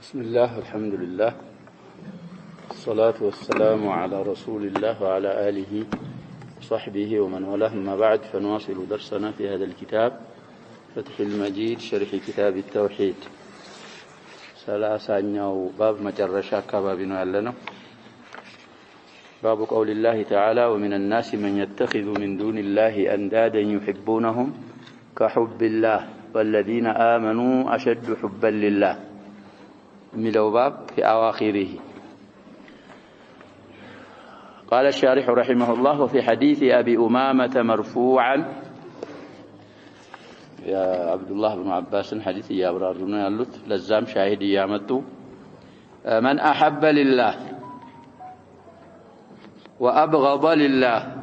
بسم الله الحمد لله الصلاة والسلام على رسول الله وعلى آله وصحبه ومن والاه. أما بعد فنواصل درسنا في هذا الكتاب فتح المجيد شرح كتاب التوحيد. سلاسانيو باب مجرشا كبابنا يالنا باب قول الله تعالى ومن الناس من يتخذ من دون الله أندادا يحبونهم كحب الله والذين آمنوا أشد حبا لله ملو باب في أواخره. قال الشارح رحمه الله وفي حديث أبي أمامة مرفوعا يا عبد الله بن عباس حديث يا أبرارنا يالوت لزام شاهد يامتو من أحب لله وأبغض لله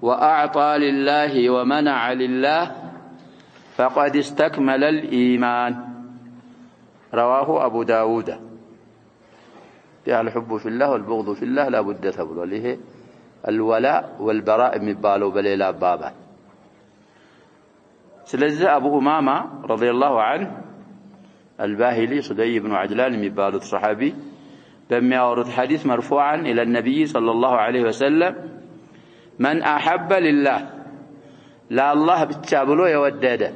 وأعطى لله ومنع لله فقد استكمل الإيمان. رواه أبو داود. الحب في الله والبغض في الله لا بد تبلو له الولاء والبراء مبالو بليلا بابا. سلزة أبو أمامة رضي الله عنه الباهلي صدي بن عجلان مبالو الصحابي لم يورد حديث مرفوعا إلى النبي صلى الله عليه وسلم من أحب لله لا الله بتشابلو يودده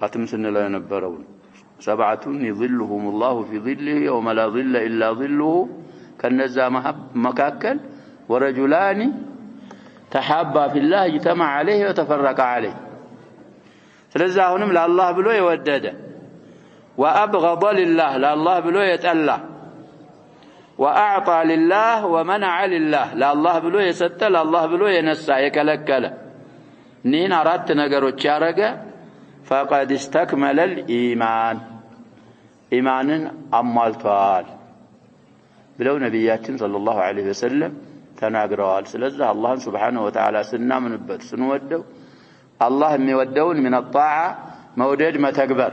أتمسن لا ينبرون سبعة يظلهم الله في ظله يوم لا ظل إلا ظله كالنزا مكاكل ورجلان تحابا في الله اجتمع عليه وتفرق عليه. فلذا هنم لا الله بلو يودده وأبغض لله لا الله بلو يتألى وأعطى لله ومنع لله لا الله بلو يستى لا الله بلو ينسى يكلكل نين أردت نقر تشارك فقد استكمل الإيمان إيمانا أمالتوال بلو نبيات صلى الله عليه وسلم تناقروا سلزة الله سبحانه وتعالى سنة من البت سنودوا الله ميودون من الطاعة مودد ما تكبر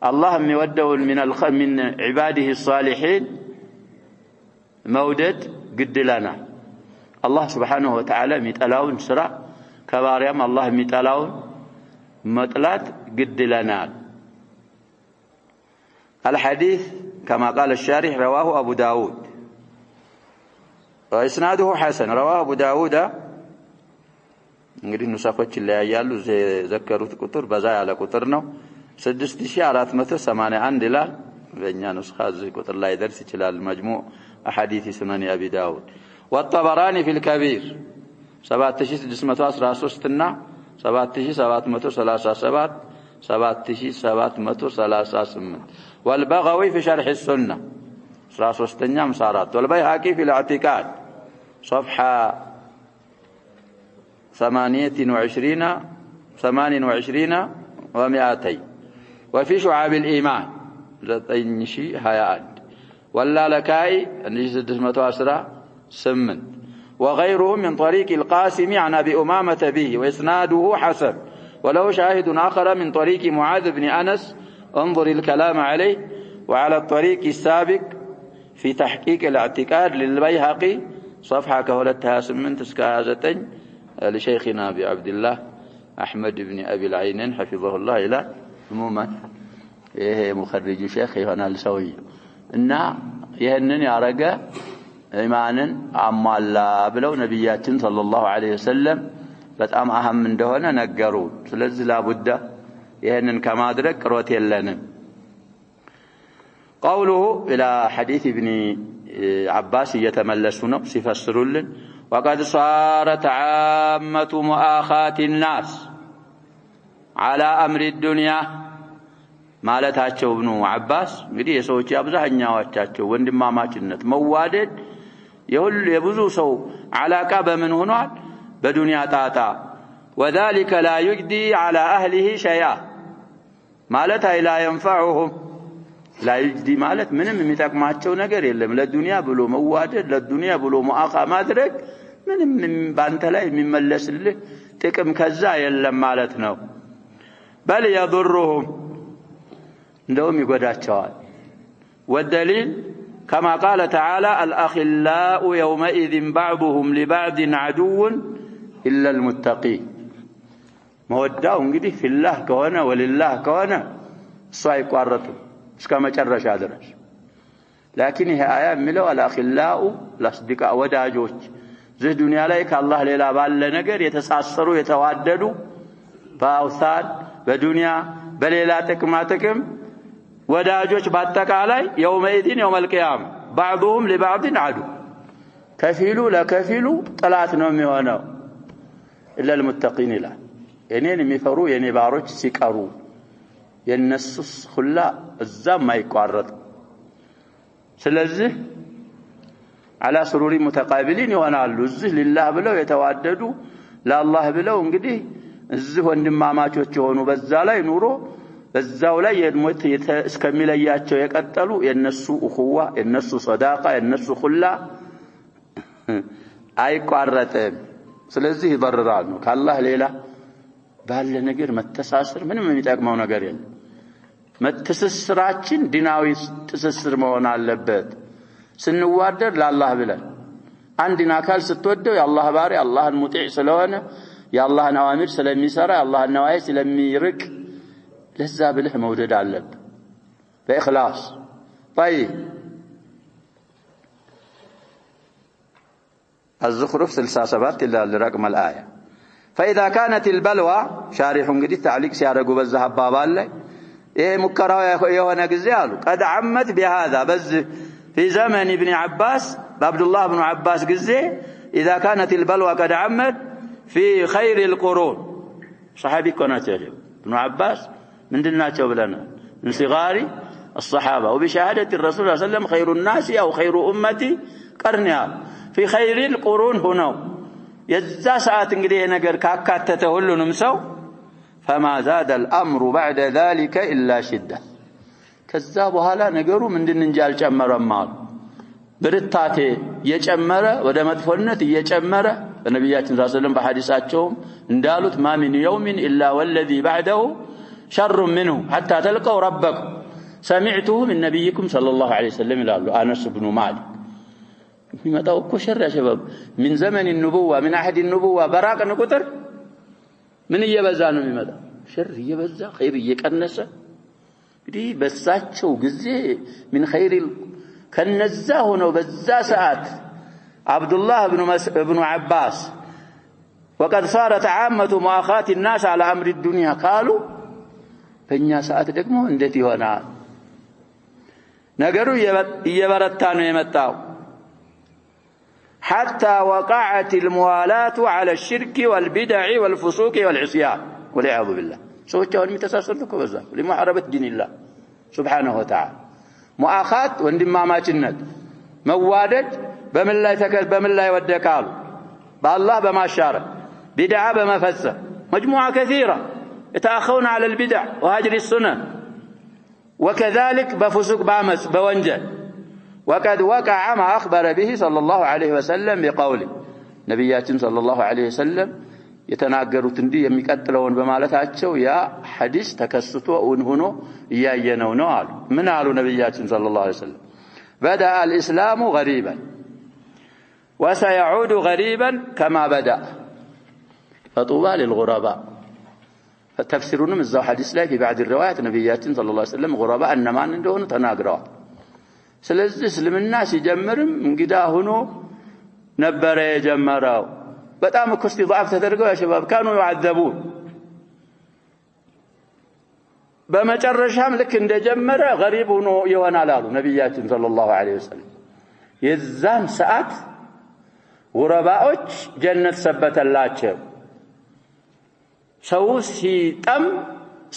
الله ميودون من عباده الصالحين مودد قد لنا الله سبحانه وتعالى ميتلاون سرع كباريام الله ميتلاون مطلات قد لنا. الحديث كما قال الشارح رواه أبو داود وإسناده حسن. رواه أبو داود نقول نسخوش اللي يالو ذكروا كتر بزاي على كترنا 6481 دلال بيننا نسخة زي كتر لا يدرس خلال المجموع أحاديث سنن أبي داود. والطبراني في الكبير 7613 7738 والبغوي في شرح السنة 63 مسارات. والبيهقي في الاعتقاد صفحة 28 و200. وفي شعاب الإيمان لتنشي هيئات. واللالكائي 618 وغيرهم من طريق القاسم عن أبي أمامة به وإسناده حسن وله شاهد آخر من طريق معاذ بن أنس انظر الكلام عليه. وعلى الطريق السابق في تحقيق الاعتقاد للبيهقي صفحة كهولتها 8 لشيخنا أبي عبد الله أحمد بن أبي العينين حفظه الله إلى عموما مخرج شيخي هنا لسوي إن يهنن يا رجا إيمانا أما الله بلو نبيات صلى الله عليه وسلم بتأم أهم من دهنا نقرون سلز لا بد يهنن كما أدرك روتي لنا. قوله إلى حديث ابن عباس يتملسون سيفسرون لن وقد صارت عامة مؤاخاة الناس على أمر الدنيا مالتاቸው ابن عباس እንግዲህ የሰዎች አብዛኛዎቻቸው ወንድማማችነት መዋደድ የብዙ ሰው علاቃ በምን ሆኗል በዱንያ ጣጣ وذلك لا يجدي على أهله شيئا ማለት لا ينفعهم لا يجدي ማለት ምንም የሚጠቅማቸው ነገር የለም ለዱንያ ብሎ መዋደድ ለዱንያ ብሎ ሙአኻ ማድረግ ምንም ባንተ ላይ የሚመለስልህ ጥቅም ከዛ የለም ማለት ነው። بل يضرهم እንደውም ይጎዳቸዋል። والدليل كما قال تعالى الأخلاء يومئذ بعضهم لبعض عدو إلا المتقين موداው እንግዲህ في الله ከሆነ ولله ከሆነ እሱ አይቋረጥም እስከ መጨረሻ ድረስ لكن ይሄ አያ የሚለው አልአኺላኡ ለስዲቃ ወዳጆች እዚህ ዱንያ ላይ ከአላህ ሌላ ባለ ነገር የተሳሰሩ የተዋደዱ በአውሳን በዱንያ በሌላ ጥቅም ወዳጆች በአጠቃላይ የውመይዲን የውመል ቂያማ بعضهم لبعض عدو ከፊሉ ለከፊሉ ጠላት ነው የሚሆነው إلا المتقين لا እኔን የሚፈሩ የኔ ባሮች ሲቀሩ የነሱስ ሁላ እዛም አይቋረጥ ስለዚህ على سرور متقابلين ይሆናሉ እዚህ لله ብለው የተዋደዱ ለአላህ ብለው እንግዲህ እዚህ ወንድማማቾች የሆኑ በዛ ላይ ኑሮ በዛው ላይ የሞት እስከሚለያቸው የቀጠሉ የነሱ እኹዋ የነሱ ሰዳቃ የነሱ ሁላ አይቋረጥም ስለዚህ ይበርራሉ ከአላህ ሌላ ባለ ነገር መተሳሰር ምንም የሚጠቅመው ነገር የለም መተሳሰራችን ዲናዊ ተሰስር መሆን አለበት ስንዋደድ ለአላህ ብለን አንድን አካል ስትወደው የአላህ ባሪ አላህን ሙጢዕ ስለሆነ የአላህን አዋሚር ስለሚሰራ የአላህን ነዋይ ስለሚርቅ ለዛ ብለህ መውደድ አለበት በእخلاص طيب الزخرف 67 الى رقم الايه فاذا كانت البلوى شارح እንግዲህ تعليق ሲያደርጉ በዛ አባባል ላይ ይሄ ሙከራው የሆነ ጊዜ አሉ قد عمت بهذا بز في زمن ابن عباس عبد الله بن عباس ጊዜ اذا كانت البلوى قد عمت في خير القرون صحابي كناته ابن عباس ምንድናቸው ብለናል من صغار الصحابه وبشهاده الرسول صلى الله عليه وسلم خير الناس او خير امتي قرنها في خير القرون هنا የዛ ሰዓት እንግዲህ ነገር ካካተተ ሁሉንም ሰው فما زاد الامر بعد ذلك الا شده ከዛ በኋላ ነገሩ ምንድን እንጂ አልጨመረም አሉ ብርታቴ የጨመረ ወደ መጥፎነት እየጨመረ ነብያችን ሰለላሁ ዐለይሂ ወሰለም በሐዲሳቸው እንዳሉት ما من يوم الا والذي بعده شر منه حتى تلقوا ربكم سمعته من نبيكم صلى الله عليه وسلم قال انس بن مالك የሚመጣው እኮ ሸር ያ شباب من زمن النبوة من عهد النبوة براقን ቁጥር ምን እየበዛ ነው የሚመጣው ሸር እየበዛ ኸይር እየቀነሰ እንግዲህ በሳቸው ጊዜ من خير ከነዛ ሆነው በዛ ሰዓት عبد الله بن عباس وقد صارت عامة مؤاخاة الناس على امر الدنيا قالوا በእኛ ሰዓት ደግሞ እንዴት ይሆናል ነገሩ እየበረታ ነው የመጣው حتى وقعت الموالاة على الشرك والبدع والفسوق والعصيان والعياذ بالله ሰዎችን የሚተሳሰሩት በዛ ለማሐረበት ዲን الله سبحانه وتعالى ሙአኻት ወንድማማችነት መዋደድ በምን ላይ ወደቃሉ በአላህ በማሻረክ ቢድዓ በመፈጸም مجموعة كثيرة يتأخون على البدع وهجر السنن وكذلك بفسوق بامس بونجل وقد وقع ما أخبر به صلى الله عليه وسلم بقوله نبياتنا صلى الله عليه وسلم يتناقروا تندي يميقتلون بمالتاቸው ያ ሐዲስ ተከስቶ ሆኖ ያየነው ነው አሉ ምን አሉ ነብያችን صلى الله عليه وسلم بدا الاسلام غريبا وسيعود غريبا كما بدا فطوبى للغرباء فتفسيرونم እዛው ሐዲስ ላይ في بعض الروايات ነብያችን صلى الله عليه وسلم غرباء እነማን እንደሆኑ ተናግረዋል ስለዚህ እስልምና ሲጀምርም እንግዳ ሆኖ ነበር የጀመረው በጣም እኮ استضعاف ተደርገው ያ شباب كانوا يعذبون በመጨረሻም ልክ እንደጀመረ غريب ሆኖ ይሆናል አሉ ነብያችን صلى الله عليه وسلم የዛን ሰዓት غرباءዎች ጀነት ሰበተላቸው ሰው ሲጠም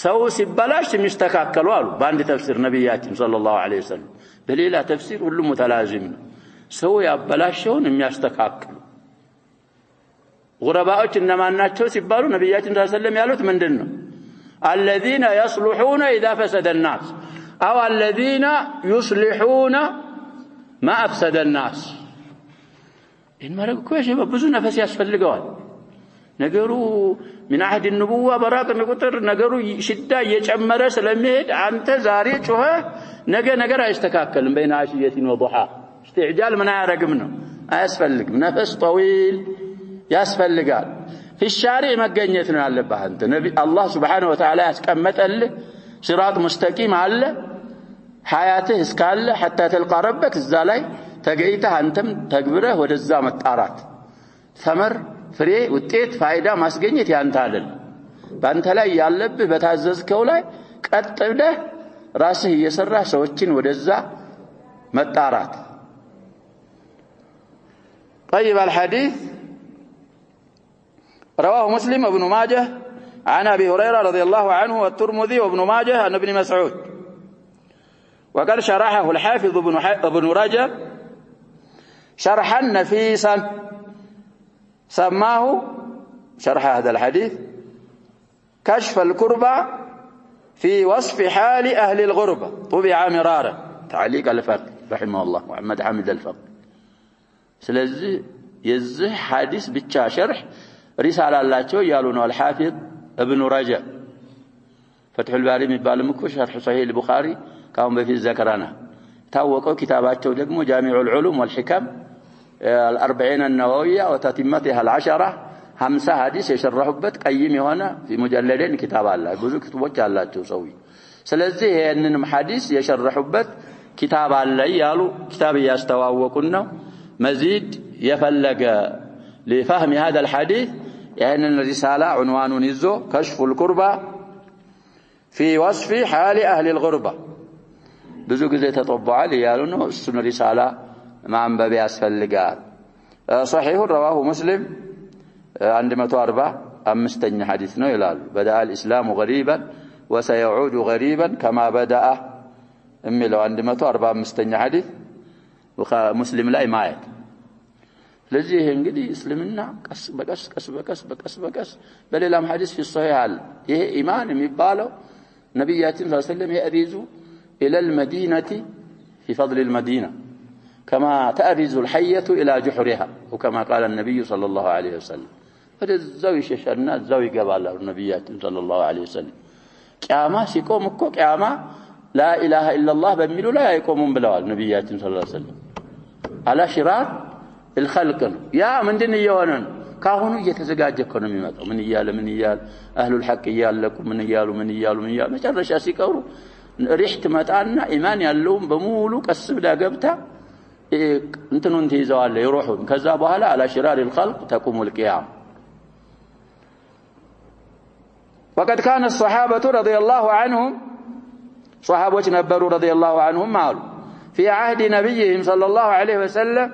ሰው ሲበላሽ የሚስተካከሉ አሉ በአንድ ተፍሲር ነብያችን صلى الله عليه وسلم በሌላ ተፍሲር ሁሉ ሙተላዚም ነው ሰው ያበላሸውን የሚያስተካክሉ غرباءዎች እነማን ናቸው ሲባሉ ነብያችን صلى الله عليه وسلم ያሉት ምንድነው الذين يصلحون اذا فسد الناس او الذين يصلحون ما افسد الناس ان ማረግ እኮ ብዙ ነፍስ ያስፈልገዋል ነገሩ من عهد النبوة براقን ቁጥር ነገሩ ሽዳ እየጨመረ ስለሚሄድ አንተ ዛሬ ጮኸ ነገር አይስተካከልም بين عشية وضحى استعجال ምን ያረግም ነው አያስፈልግም ነፍስ طويل ያስፈልጋል في الشارع መገኘት ነው ያለብህ አንተ ነብይ አላህ Subhanahu Wa Ta'ala ያስቀመጠልህ صراط مستقيم አለ حياته اسكال حتى تلقى ربك الزالاي تقعيته أنتم تقبره ودزا متعارات ثمر فري وتيت فايدة ماسقينيت يانتالل بانت لا يالب بتعززكو لاي قطبده راسه يسرى سوچين ودزا متعارات. طيب الحديث رواه مسلم وابن ماجه عن أبي هريرة رضي الله عنه والترمذي وابن ماجه عن ابن مسعود وقال شرحه الحافظ ابن رجب شرحا نفيسا سماه شرح هذا الحديث كشف الكربة في وصف حال أهل الغربة طبع مرارا تعليق الفقه رحمه الله محمد حامد الفقه. سلازي يزه حديث بتشا شرح رسالة الله يالونه الحافظ ابن رجب فتح الباري مبال مكو شرح صحيح البخاري كان بفي ذكرنا تاوقوا كتاباته دغمو جامع العلوم والحكم الأربعين النووية وتتمتها العشرة 50 حديث يشرحوበት قيم يሆነ في مجلدين كتاب الله ብዙ ክትቦች አላቸው ሰው ስለዚህ ይሄንንም ሐዲስ የሸረሑበት كتاب አለ ያሉ كتاب ያስተዋወቁን ነው مزيد يفلق لفهم هذا الحديث يعني الرسالة عنوان يزو كشف الكربة في وصف حال أهل الغربة بزو كذا تطبع لي يالونه السنة رسالة مع بابي أسفل لقال صحيح رواه مسلم عندما تربع أمستن حديثنا يلال بدأ الإسلام غريبا وسيعود غريبا كما بدأ أمي لو عندما تربع أمستن حديث مسلم لا يمايت لذي እንግዲህ እስልምና ቀስ በቀስ በሌላም ሐዲስ في الصحيح ይሄ ኢማን የሚባለው ነብያችን ሰለላሁ ዐለይሂ ወሰለም يأرز إلى المدينة في فضل المدينة كما تأرز الحية إلى جحرها وكما قال النبي صلى الله عليه وسلم فذو يششنا ذو يقبل النبيات صلى الله عليه وسلم قيامة ሲቆም እኮ قيامة لا إله إلا الله በሚሉ ላይ አይቆሙም ብለዋል ነብያችን صلى الله عليه وسلم على شرار الخلق يا من دين يونن كاهونو እየተዘጋጀ እኮ ነው የሚመጣው ምን ይያል اهل الحق ይያለቁ ምን ይያሉ መጨረሻ ሲቀሩ ሪህ ትመጣና ኢማን ያለውም በሙሉ ቀስ ብላ ገብታ እንትኑን ትይዘዋለ ይሩሁን ከዛ በኋላ على شرار الخلق تقوم القيامة. وقد كان الصحابة رضي الله عنهم صحابة ነበሩ رضي الله عنهم قالوا في عهد نبيهم صلى الله عليه وسلم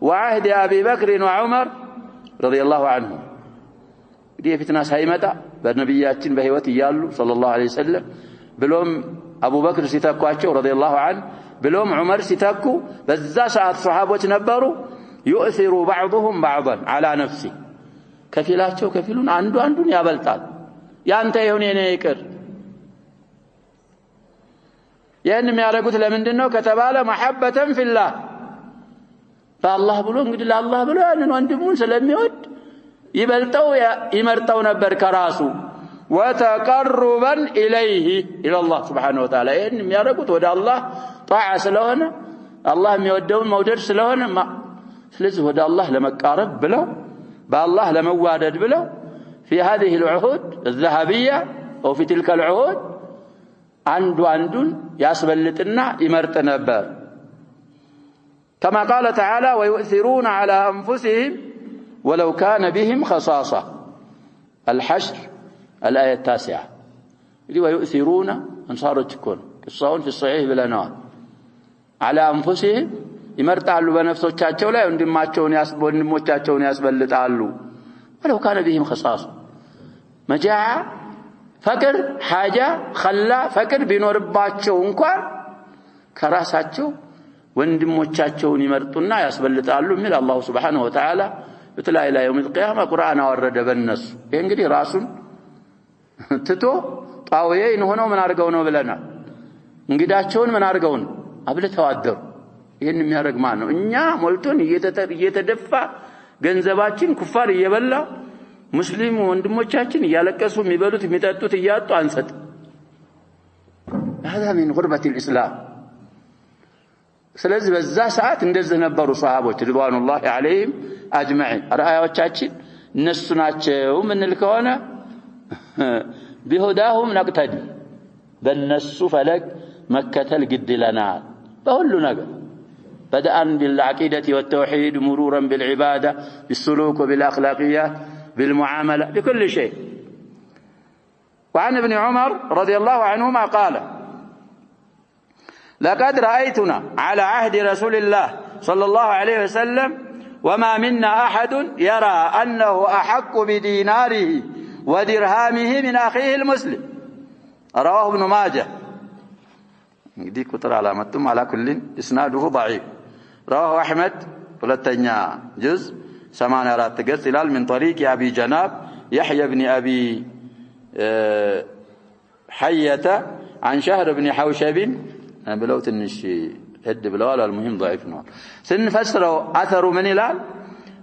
وعهد أبي بكر وعمر رضي الله عنهم دي فتنة سايمتا بالنبياتين بهيوت يالو صلى الله عليه وسلم بلوم أبو بكر ستاكواቸው رضي الله عنه بلوم عمر ستاكو بذا ساعات صحابة نبروا يؤثر بعضهم بعضا على نفسه كفيلاቸው كفيلون አንዱን ያበልጣል ያንተ ይሁን የኔ ይቅር ያን የሚያደርጉት ለምንድነው ከተባለ محبة في الله فالله ብሎ እንግዲህ ለአላህ ብሎ ያንን ወንድሙን ስለሚወድ ይመርጠው ነበር ከራሱ وتقربا اليه الى الله سبحانه وتعالى ይሄን የሚያደርጉት ወደ አላህ ጣዓ ስለሆነ አላህ የሚወደውን መውደድ ስለሆነ ስለዚህ ወደ አላህ ለመቃረብ ብለው በአላህ ለመዋደድ ብለው في هذه العهود الذهبية او في تلك العهود አንዱን ያስበልጥና ይመርጥ ነበር. كما قال تعالى ويؤثرون على أنفسهم ولو كان بهم خصاصة الحشر الآية 9 ويؤثرون أنصار تكون قصون في الصحيح بلانوان على أنفسهم يمرتعلوا بنفسوቻቸው ላይ ወንድሞቻቸውን ያስበልጣሉ ولو كان بهم خصاصة مجاعة فقر حاجة خلا فقر ቢኖርባቸው እንኳን ከራሳቸው ወንድሞቻቸውን ይመርጡና ያስበልጣሉ ሚል አላህ Subhanahu Wa Ta'ala በተለይ ላይ يوم القيامة ቁርአን አወረደ በእነሱ ይሄ እንግዲህ ራሱን ትቶ ጣውዬን ሆነው ምን አርገው ነው ብለናል እንግዳቸውን ምን አርገው ነው አብልተው አደሩ ይሄን የሚያረግ ማን ነው እኛ ሞልቶን እየተደፋ ገንዘባችን ኩፋር እየበላ ሙስሊም ወንድሞቻችን ያለቀሱ የሚበሉት የሚጠጡት እያጡ አንሰጥ هذا من غربة الإسلام ስለዚህ በዛ ሰዓት እንደዚህ ነበሩ ሷሃቦች ሪድዋኑላሂ ዐለይሂም አጅመዒን ራአያዎቻችን እነሱ ናቸው ምንል ከሆነ ቢሁዳሁም ነቅተዲ በእነሱ ፈለግ مكتل قد لنا بقول نجا بدءا بالعقيدة والتوحيد مرورا بالعبادة بالسلوك وبالأخلاقيات بالمعاملة بكل شيء. وعن ابن عمر رضي الله عنهما قال لقد رأيتنا على عهد رسول الله صلى الله عليه وسلم وما منا أحد يرى أنه أحق بديناره ودرهامه من أخيه المسلم. رواه ابن ماجه. دي كتر علامتهم على كل إسناده ضعيف. رواه أحمد ولتنيا جزء 84 قص من طريق أبي جناب يحيى بن أبي حية عن شهر بن حوشب بلوت النشي هد بلوال المهم ضعيف نوع سنفسروا أثر من هلال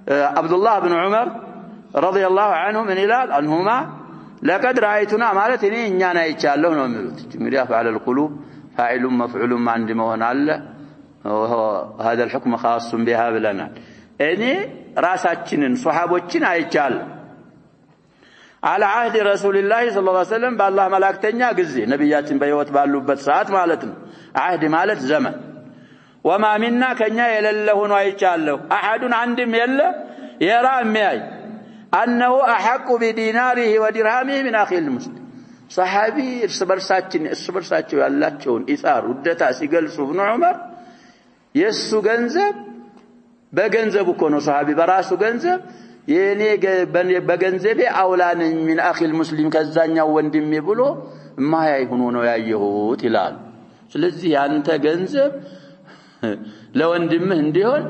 عبد الله بن عمر رضي الله عنه من هلال أنهما لقد رأيتنا مالتني إننا يتشالله نوملوت جميل يفعل القلوب فاعل مفعول ما عندي موهن الله هذا الحكم خاص بها بلنا إني راساتشنن صحابوتشن يتشال على عهد رسول الله صلى الله عليه وسلم بالله ملاكتنيا قزي نبياتين بيوت باللوبت ساعات مالتنا عهد مالت زمن وما منا كنيا يلله نويتشالله أحد عندهم يلا يرى مياي أنه أحق بديناره ودرهامه من أخي المسلم. صحابي الصبرساتشو يالاتشون إثار ودتا سيقلسوا ابن عمر يسو جنزب بجنزب كونو صحابي براسو جنزب يني بجنزبي أولان من أخي المسلم كزانيا وندمي بلو ما يكونون يايهوت هلال. ስለዚህ አንተ ገንዘብ ለወንድምህ እንዲሆን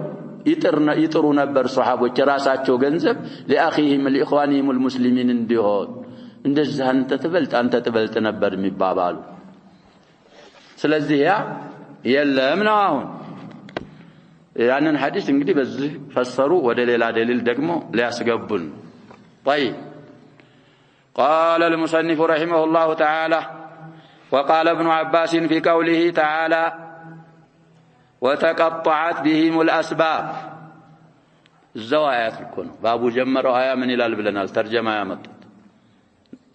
ይጥሩ ነበር ሱሐቦች ራሳቸው ገንዘብ ለአኺሂም ለኢኽዋኒሂም المسلمين እንዲሆን እንደዛ አንተ ትበልጥ ነበር የሚባባሉ። ስለዚህ ያ የለም ነው አሁን ያንን ሐዲስ እንግዲህ በዚህ ፈሰሩ ወደ ሌላ ደሊል ደግሞ ሊያስገቡን طيب قال المصنف رحمه الله تعالى وقال ابن عباس في قوله تعالى وتقطعت بهم الأسباب الزوايات الكون بابو جمر آية من إلى البلنا الترجمة يا مطلب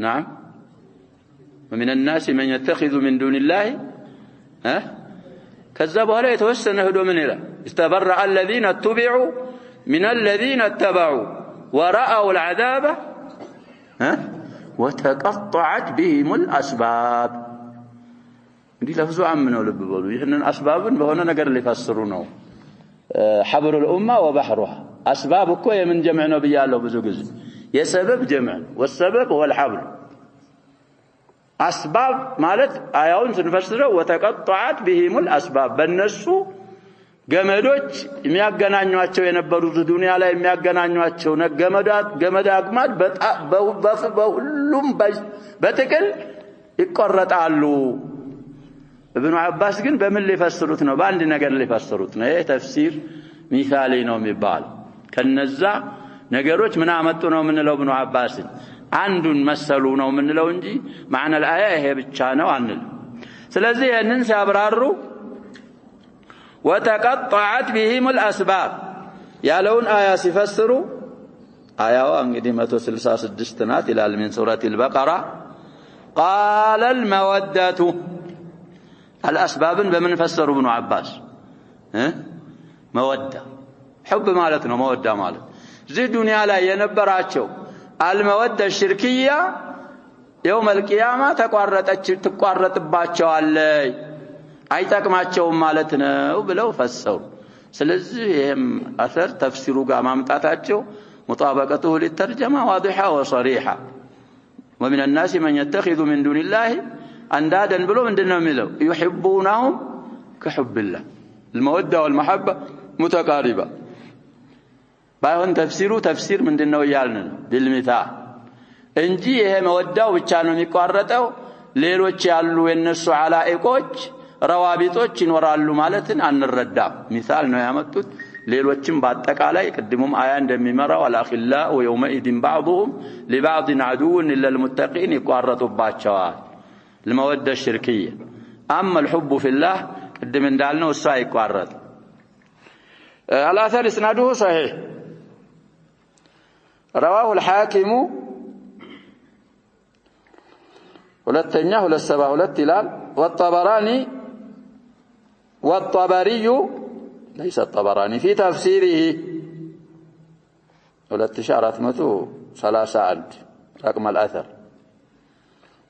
نعم ومن الناس من يتخذ من دون الله كذبوا هلا يتوسن هدو من إلى استبرأ الذين اتبعوا من الذين اتبعوا ورأوا العذاب وتقطعت بهم الأسباب دي لفظو عمنو لب بلو يهنن أسبابن بهنا نقر اللي فسرونه حبر الأمة وبحرها أسباب كو من جمع نبي الله بزوجز يسبب جمع والسبب هو الحبل أسباب مالت آيون سنفسره وتقطعت بهم الأسباب بالنسو ገመዶች የሚያገናኙአቸው የነበሩት ዱንያ ላይ የሚያገናኙአቸው ገመድ አግማድ በሁሉም በጥቅል ይቆረጣሉ። ابن عباس ግን በምን ሊፈስሩት ነው? በአንድ ነገር ሊፈስሩት ነው። ይሄ ተፍሲር ሚሳሊ ነው የሚባል ከነዛ ነገሮች ምን አመጡ ነው የምንለው ابن عباس አንዱን መሰሉ ነው የምንለው እንጂ معنى الآية ይሄ ብቻ ነው አንል። ስለዚህ ይሄንን ሲያብራሩ وتقطعت بهم الأسباب يالون آية سفسروا آية انقدي 166 نات إلى من سورة البقرة قال المودة الأسباب بمن فسروا ابن عباس مودة حب مالتنا مودة مالت زي الدنيا لا ينبراتشو المودة الشركية يوم القيامة تقارت باتشو علي አይጣቅማቸውም ማለት ነው ብለው ፈሰሩ። ስለዚህ ይሄም አثر ተፍሲሩ ጋር ማምጣታቸው مطابقته للترجمه واضحه وصريحه ومن الناس من يتخذ من دون الله اندادا ብሎ ምንድነው የሚለው يحبونهم كحب الله الموده والمحبه متقاربه ባይሆን ተፍሲሩ ተፍሲር ምንድነው ያልን بالمثال እንጂ ይሄ መወዳው ብቻ ነው የሚቋረጠው ሌሎች ያሉ የነሱ አላኢቆች ረዋቢጦች ይኖራሉ ማለትን አንረዳም። ሚሳል ነው ያመጡት። ሌሎችም በአጠቃላይ ቅድሙም አያ እንደሚመራው አልአኺላኡ የውመኢድን ባዕዱሁም ሊባዕድን ዐዱውን ኢላ ልሙተቂን ይቋረጡባቸዋል። المودة الشركية أما الحب في الله قدم እንዳልነው እሱ አይቋረጥ። الأثر إسناده صحيح رواه الحاكم ሁለተኛ 272 ይላል والطبراني والطبري ليس الطبراني في تفسيره 2431 رقم الأثر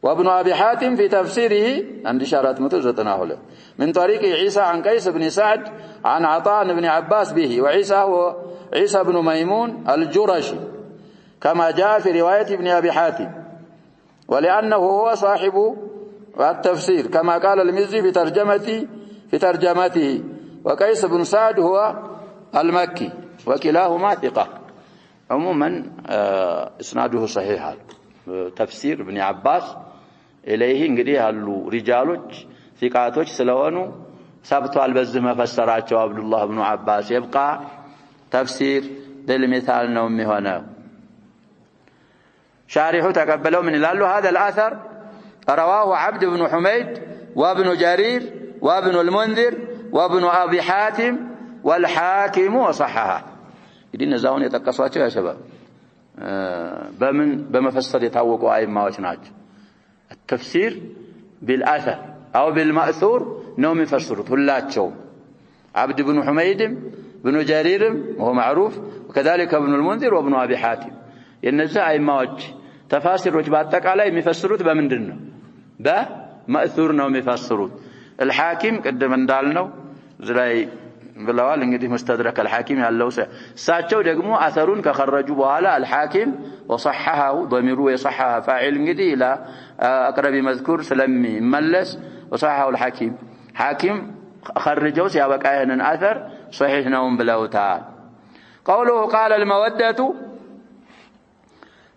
وابن أبي حاتم في تفسيره 1492 من طريق عيسى عن قيس بن سعد عن عطاء بن عباس به وعيسى هو عيسى بن ميمون الجرشي كما جاء في رواية ابن أبي حاتم ولأنه هو صاحب التفسير كما قال المزي في ترجمته وقيس بن سعد هو المكي وكلاهما ثقة عموما اسناده صحيح تفسير ابن عباس إليه እንግዲህ ያሉ ሪጃሎች ثقاتዎች ስለሆኑ ሰብቷል በዚህ መፈሰራቸው አብዱላህ ኢብኑ አባስ يبقى تفسير للمثال ነው የሚሆነው شارحه تقبلوا من ይላሉ هذا الأثر رواه عبد بن حميد وابن جرير وابن المنذر وابن أبي حاتم والحاكم وصححه እንግዲህ እነዛውን የተቀሷቸው ያ شباب بمفسر يتاوقوا أئمة ናቸው التفسير بالأثر أو بالمأثور نوم يفسروا ሁላቸውም عبد بن حميد بن جرير وهو معروف وكذلك ابن المنذر وابن أبي حاتم የነዛ አይማዎች ተፋሲሮች በአጠቃላይ የሚፈስሩት በምንድነው በመእثور ነው የሚፈስሩት الحاكم قدم እንዳልነው ዝላይ ብለዋል እንግዲህ مستدرك الحاكم ያለው እሳቸው ደግሞ አثሩን ከخرجوا በኋላ الحاكم وصححه ضمير يصحح فاعل እንግዲህ الى اقرب مذكور ስለሚመለስ وصححه الحاكم حاكم خرجوا ሲያበቃ ይሄንን አثር صحيح ነው ብለውታል قوله قال المودة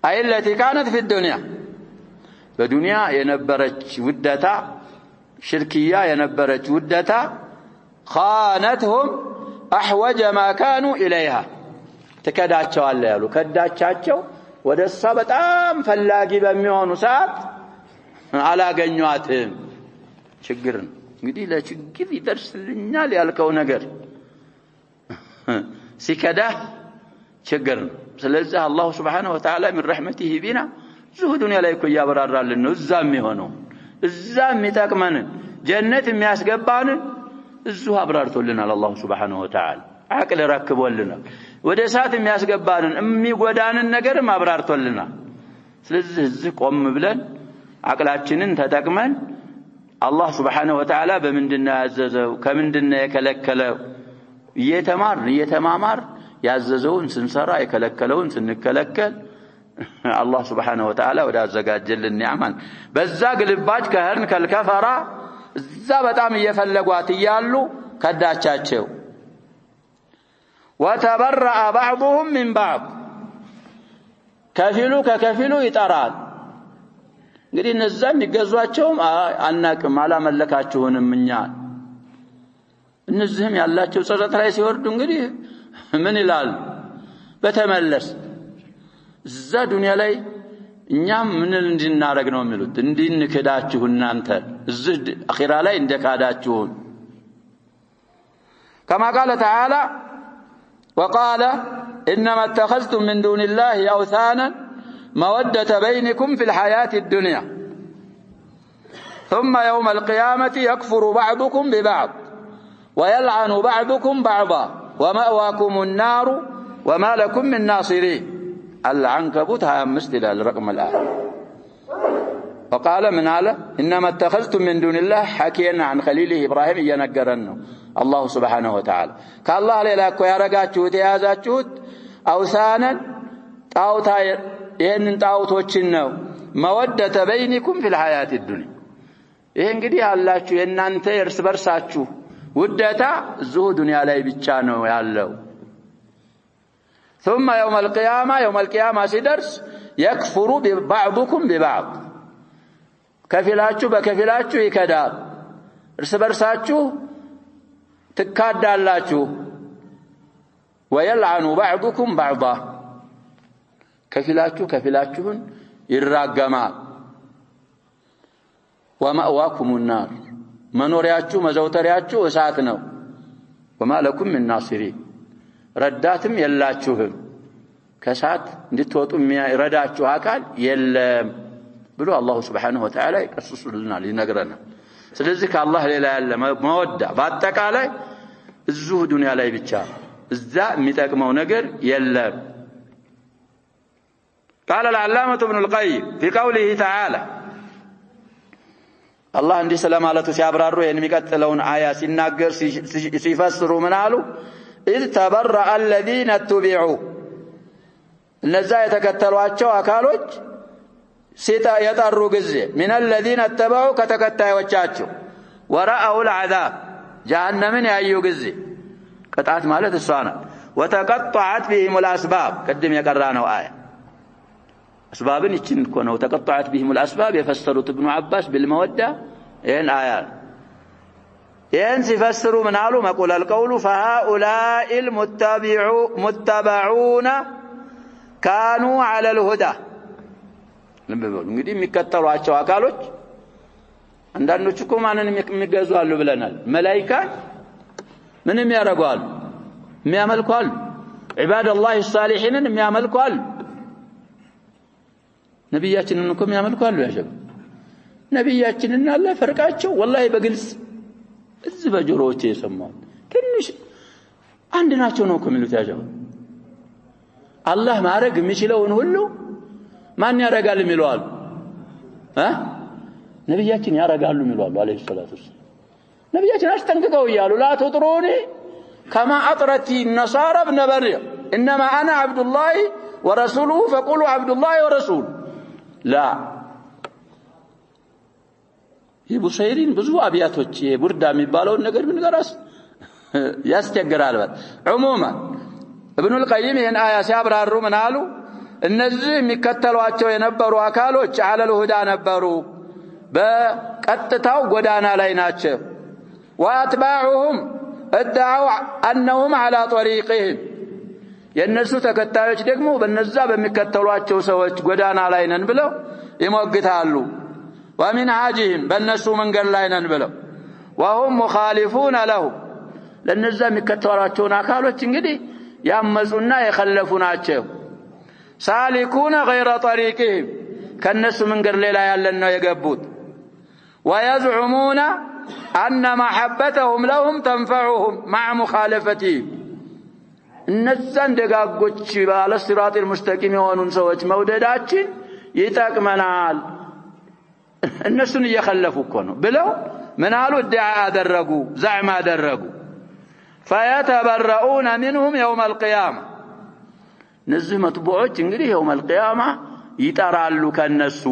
أي التي كانت في الدنيا በዱንያ የነበረች ውደታ ሽርክያ የነበረች ውደታ خانتهم أحوج ما كانوا إليها تكداچዋል ያሉ ከዳቻቸው ወደሷ በጣም ፈላጊ በሚሆኑ ሰዓት አላገኙአትም ችግር ነው እንግዲህ ለችግር ይደርስልኛል ያልከው ነገር ሲከዳ ችግር ነው ስለዚህ አላህ Subhanahu Wa Ta'ala من رحمته بنا ዙሁ ዱንያ ላይ እኮ ያበራራልን ነው እዛም ይሆነው እዛም ይጠቅመን ጀነት የሚያስገባን እዙሁ አብራርቶልናል አላህ Subhanahu Wa Ta'ala አቅል ረክቦልናል ወደ ሰዓት የሚያስገባንን የሚጎዳንን ነገርም አብራርቶልናል ስለዚህ እዚህ ቆም ብለን አቅላችንን ተጠቅመን አላህ Subhanahu Wa Ta'ala በምንድነው ያዘዘው ከምንድነው የከለከለው እየተማማር ያዘዘውን ስንሰራ የከለከለውን ስንከለከል አላህ Subhanahu Wa Ta'ala ወደ አዘጋጀልን ኒዕማን በዛ ግልባጭ ከህርን ከልከፈራ እዛ በጣም እየፈለጓት ይያሉ ከዳቻቸው وتبرأ بعضهم من بعض ከፊሉ ከከፊሉ ይጠራል እንግዲህ እነዛም ይገዟቸውም አናቅም አላመለካችሁንም እኛ እነዚህም ያላቸው ጸጸት ላይ ሲወርዱ እንግዲህ ምን ይላል በተመለስ እዛ ዱንያ ላይ እኛም ምን እንድናረግ ነው የሚሉት እንድንከዳችሁ እናንተ እዚህ አኺራ ላይ እንደካዳችሁ كما قال تعالى وقال إنما اتخذتم من دون الله أوثانا مودة بينكم في الحياة الدنيا ثم يوم القيامة يكفر بعضكم ببعض ويلعن بعضكم بعضا ومأواكم النار وما لكم من ناصرين العنكبوت 25 إلى الرقم الآخر وقال من على إنما اتخذتم من دون الله حكينا عن خليله إبراهيم ينقرنه الله سبحانه وتعالى كالله ليلاك ويارقاتشوت يازاتشوت أوثانا طاوتا يهنن طاوتوچنو مودة بينكم في الحياة الدنيا ይሄን እንግዲህ ያላችሁ የናንተ እርስ በርሳችሁ ውደታ እዚሁ ዱንያ ላይ ብቻ ነው ያለው ثم يوم القيامة ሲደርስ يكفر بعضكم ببعض ከፊላችሁ በከፊላችሁ ይከዳል እርስ በርሳችሁ ትካዳላችሁ ويلعن بعضكم بعضا ከፊላችሁ ከፊላችሁን ይራገማል ومأواكم النار መኖሪያችሁ መዘውተሪያችሁ እሳት ነው وما لكم من ناصرين ረዳትም የላችሁም ከሳት እንድትወጡ የሚረዳችሁ አካል የለም ብሎ አላህ Subhanahu Wa Ta'ala ይቀስሱልናል ይነግረናል ስለዚህ ከአላህ ሌላ ያለ መወዳ በአጠቃላይ እዚሁ ዱንያ ላይ ብቻ እዛ የሚጠቅመው ነገር የለም قال العلامة ابن القيم في قوله تعالى الله عندي سلامالته ሲያብራሩ ይሄን የሚቀጥለውን አያ ሲናገር ሲፈስሩ ምን አሉ إذ تبرأ الذين اتبعوا እነዛ የተከተሏቸው አካሎች የጠሩ ጊዜ من الذين اتبعوا ከተከታዮቻቸው ورأوا العذاب جهنمን ያዩ ጊዜ ቅጣት ማለት እሷ ናት وتقطعت بهم الأسباب قدم የቀራነው አያ أسبابن يتشن كونه وتقطعت بهم الأسباب يفسروا ابن عباس بالمودة إن آيات إن سيفسروا من علو ما قول القول فهؤلاء المتبعون كانوا على الهدى لما بيقولوا نقدي مكتروا عشوا أكالوج عندنا نشكو معنا ميجازوا له بلنا ملائكة من يرجعوا ميعمل قال عباد الله الصالحين ميعمل قال ነብያችንን እኮ የሚያመልኩ አሉ ያጀብ ነብያችንና አላህ ፈርቃቸው ወላሂ በግልጽ እዚህ በጆሮዎቼ የሰማሁት ትንሽ አንድ ናቸው ነው ከሚሉት ያጀብ አላህ ማረግ የሚችለውን ሁሉ ማን ያረጋል የሚለዋል ነብያችን ያረጋሉ የሚለዋል አለይሂ ሰላቱ ወሰለም ነብያችን አስጠንቅቀው ይያሉ ላ ተጥሩኒ كما أطرت النصارى ابن مريم إنما أنا عبد الله ورسوله فقولوا عبد الله ورسوله لا يبصيرين بزو أبياتوች ቡርዳ የሚባለውን ነገር ብንገራስ ያስቸግራል عموما ابن القيم ይሄን አያ ሲያብራሩ ምን አሉ እነዚህ የሚከተሏቸው የነበሩ አካሎች على الهدى ነበሩ በቀጥታው ጎዳና ላይ ናቸው واتباعهم ادعوا انهم على طريقهم የነሱ ተከታዮች ደግሞ በነዛ በሚከተሏቸው ሰዎች ጎዳና ላይ ነን ብለው ይሞግታሉ ومن حاجهم በነሱ መንገድ ላይ ነን ብለው وهم مخالفون له ለነዛ የሚከተሏቸውን አካሎች እንግዲህ ያመጹና የخለፉ ናቸው سالكون غير طريقهم ከነሱ መንገድ ሌላ ያለን ነው የገቡት ويزعمون أن محبتهم لهم تنفعهم مع مخالفتهم እነዛን ደጋጎች ባለ ሲራጥ المستقيم የሆኑን ሰዎች መውደዳችን ይጠቅመናል እነሱን እየخለፉ እኮ ነው ብለው ምን አሉ ادعاء አደረጉ زعم አደረጉ فيتبرؤون منهم يوم القيامة እነዚህ መጥቡዖች እንግዲህ يوم القيامة ይጠራሉ ከነሱ